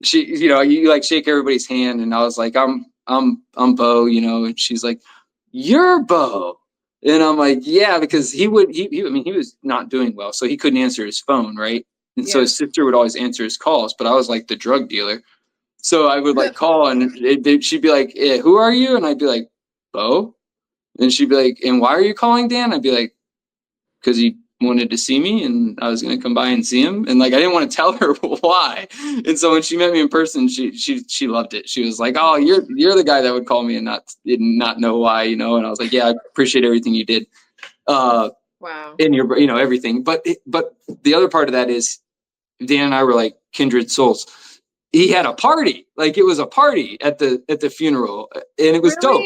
you like shake everybody's hand, and I was like, I'm Bo, and she's like, you're Bo. And I'm like, yeah, because he was not doing well, so he couldn't answer his phone, right? And so his sister would always answer his calls, but I was like the drug dealer. So I would like call, and she'd be like, who are you? And I'd be like, Bo. And she'd be like, and why are you calling Dan? I'd be like, because he wanted to see me and I was going to come by and see him. And like, I didn't want to tell her why. And so when she met me in person, she loved it. She was like, oh, you're the guy that would call me and not know why, And I was like, yeah, I appreciate everything you did. Wow. And your, everything. But the other part of that is Dan and I were like kindred souls. He had a party, like it was a party at the funeral, and it was dope.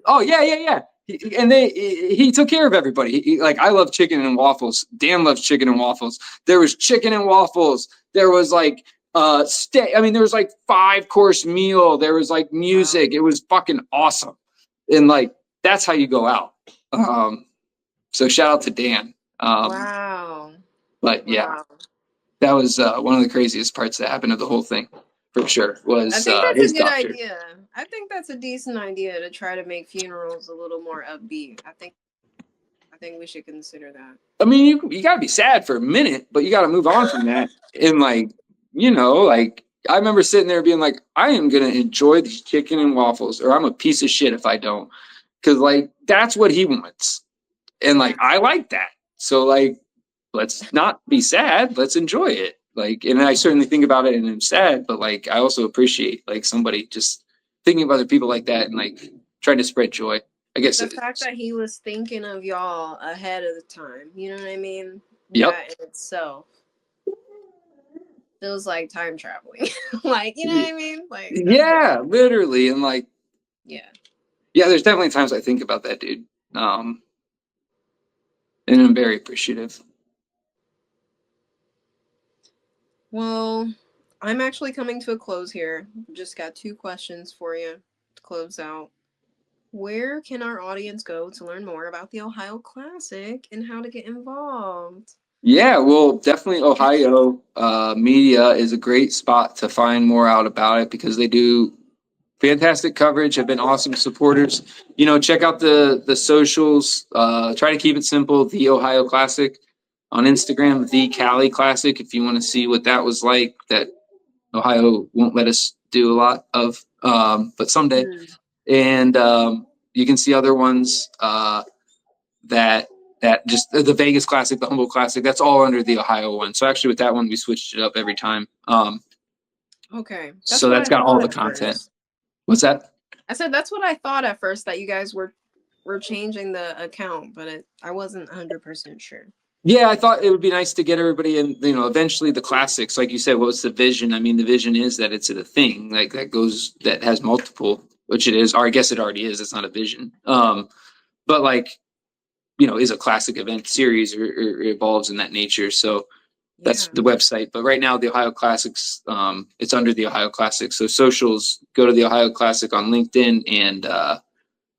Oh yeah. He took care of everybody. Like, I love chicken and waffles. Dan loves chicken and waffles. There was chicken and waffles. There was like there was like 5-course meal. There was like music. Wow. It was fucking awesome. And like, that's how you go out. So shout out to Dan. Wow. But yeah, that was one of the craziest parts that happened of the whole thing. For sure, was I think that's his a good doctor. idea. I think that's a decent idea to try to make funerals a little more upbeat. I think we should consider that. I mean, you gotta be sad for a minute, but you gotta move on from that. And like, like I remember sitting there being like, I am gonna enjoy these chicken and waffles, or I'm a piece of shit if I don't. Because like, that's what he wants, and like, I like that. So like, let's not be sad. Let's enjoy it. Like, and I certainly think about it and I'm sad, but like, I also appreciate like somebody just thinking of other people like that and like trying to spread joy. I guess the fact that he was thinking of y'all ahead of the time, you know what I mean? Yep. That in itself feels like time traveling. Like, you know what I mean? Like, yeah, literally. And like, yeah, there's definitely times I think about that dude. And I'm very appreciative. Well, I'm actually coming to a close here. Just got 2 questions for you to close out. Where can our audience go to learn more about the Ohio Classic and how to get involved? Yeah, well, definitely OH-HighYo Media is a great spot to find more out about it because they do fantastic coverage, have been awesome supporters. Check out the socials. Try to keep it simple. The Ohio Classic on Instagram, the Cali Classic, if you want to see what that was like, that Ohio won't let us do a lot of, but someday. And you can see other ones that just the Vegas Classic, the Humboldt Classic, that's all under the Ohio one. So actually with that one, we switched it up every time. Okay. So that's got all the content. First. What's that? I said that's what I thought at first, that you guys were changing the account, but I wasn't 100% sure. Yeah, I thought it would be nice to get everybody in, eventually the classics, like you said, what's the vision? I mean, the vision is that it's a thing like that has multiple, which it is, or I guess it already is. It's not a vision. But like, is a classic event series or evolves in that nature. So that's the website. But right now, the Ohio Classics, it's under the Ohio Classic. So socials, go to the Ohio Classic on LinkedIn and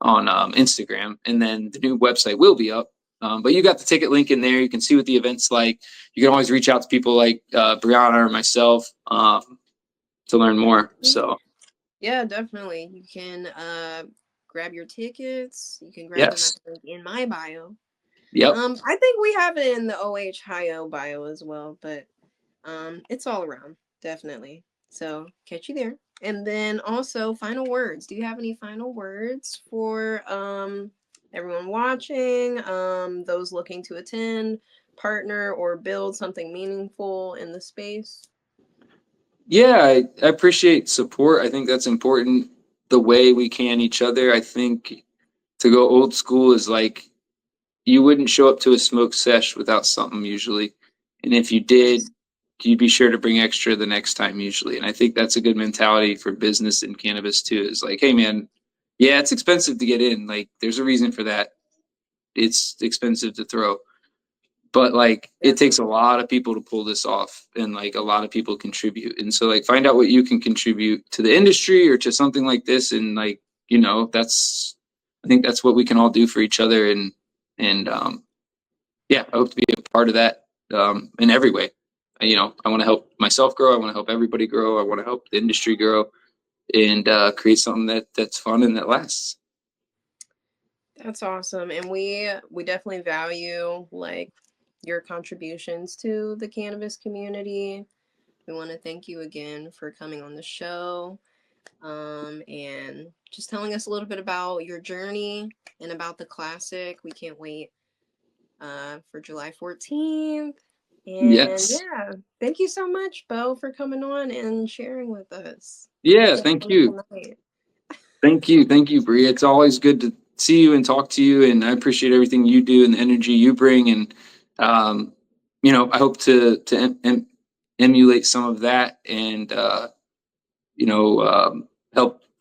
on Instagram. And then the new website will be up. But you got the ticket link in there. You can see what the event's like. You can always reach out to people like Brianna or myself to learn more. So yeah, definitely. You can grab your tickets. You can grab them at the link in my bio. Yep. I think we have it in the OH-HighYo bio as well, but it's all around, definitely. So catch you there. And then also final words. Do you have any final words for everyone watching, those looking to attend, partner, or build something meaningful in the space? Yeah, I appreciate support. I think that's important. The way we can each other. I think to go old school is like you wouldn't show up to a smoke sesh without something usually. And if you did, Yes, you'd be sure to bring extra the next time usually. And I think that's a good mentality for business and cannabis too, is like, hey man, yeah, it's expensive to get in. Like there's a reason for that. It's expensive to throw. But like it takes a definitely. lot of people to pull this off and like a lot of people contribute. And so like find out what you can contribute to the industry or to something like this and like, that's I think that's what we can all do for each other and yeah, I hope to be a part of that in every way. I want to help myself grow. I want to help everybody grow. I want to help the industry grow and create something that's fun and that lasts. That's awesome. And we definitely value like your contributions to the cannabis community. We want to thank you again for coming on the show, and just telling us a little bit about your journey and about the classic. We can't wait for July 14th. And Yes. yeah, thank you so much, Bo, for coming on and sharing with us. Yeah. It's been a Thank you. wonderful night. Thank you. Thank you, Bree. It's always good to see you and talk to you. And I appreciate everything you do and the energy you bring. And, um, I hope to emulate some of that and,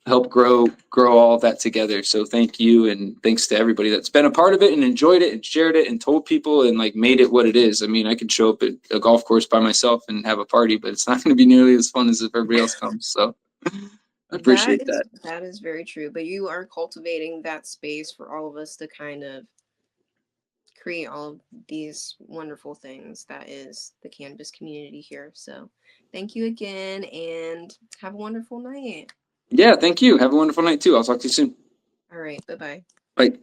help grow all of that together. So thank you. And thanks to everybody that's been a part of it and enjoyed it and shared it and told people and like made it what it is. I mean, I could show up at a golf course by myself and have a party, but it's not going to be nearly as fun as if everybody else comes. So I That appreciate is that. that is very true. But you are cultivating that space for all of us to kind of create all of these wonderful things that is the cannabis community here. So thank you again and have a wonderful night. Yeah, thank you. Have a wonderful night too. I'll talk to you soon. All right, bye bye. Bye.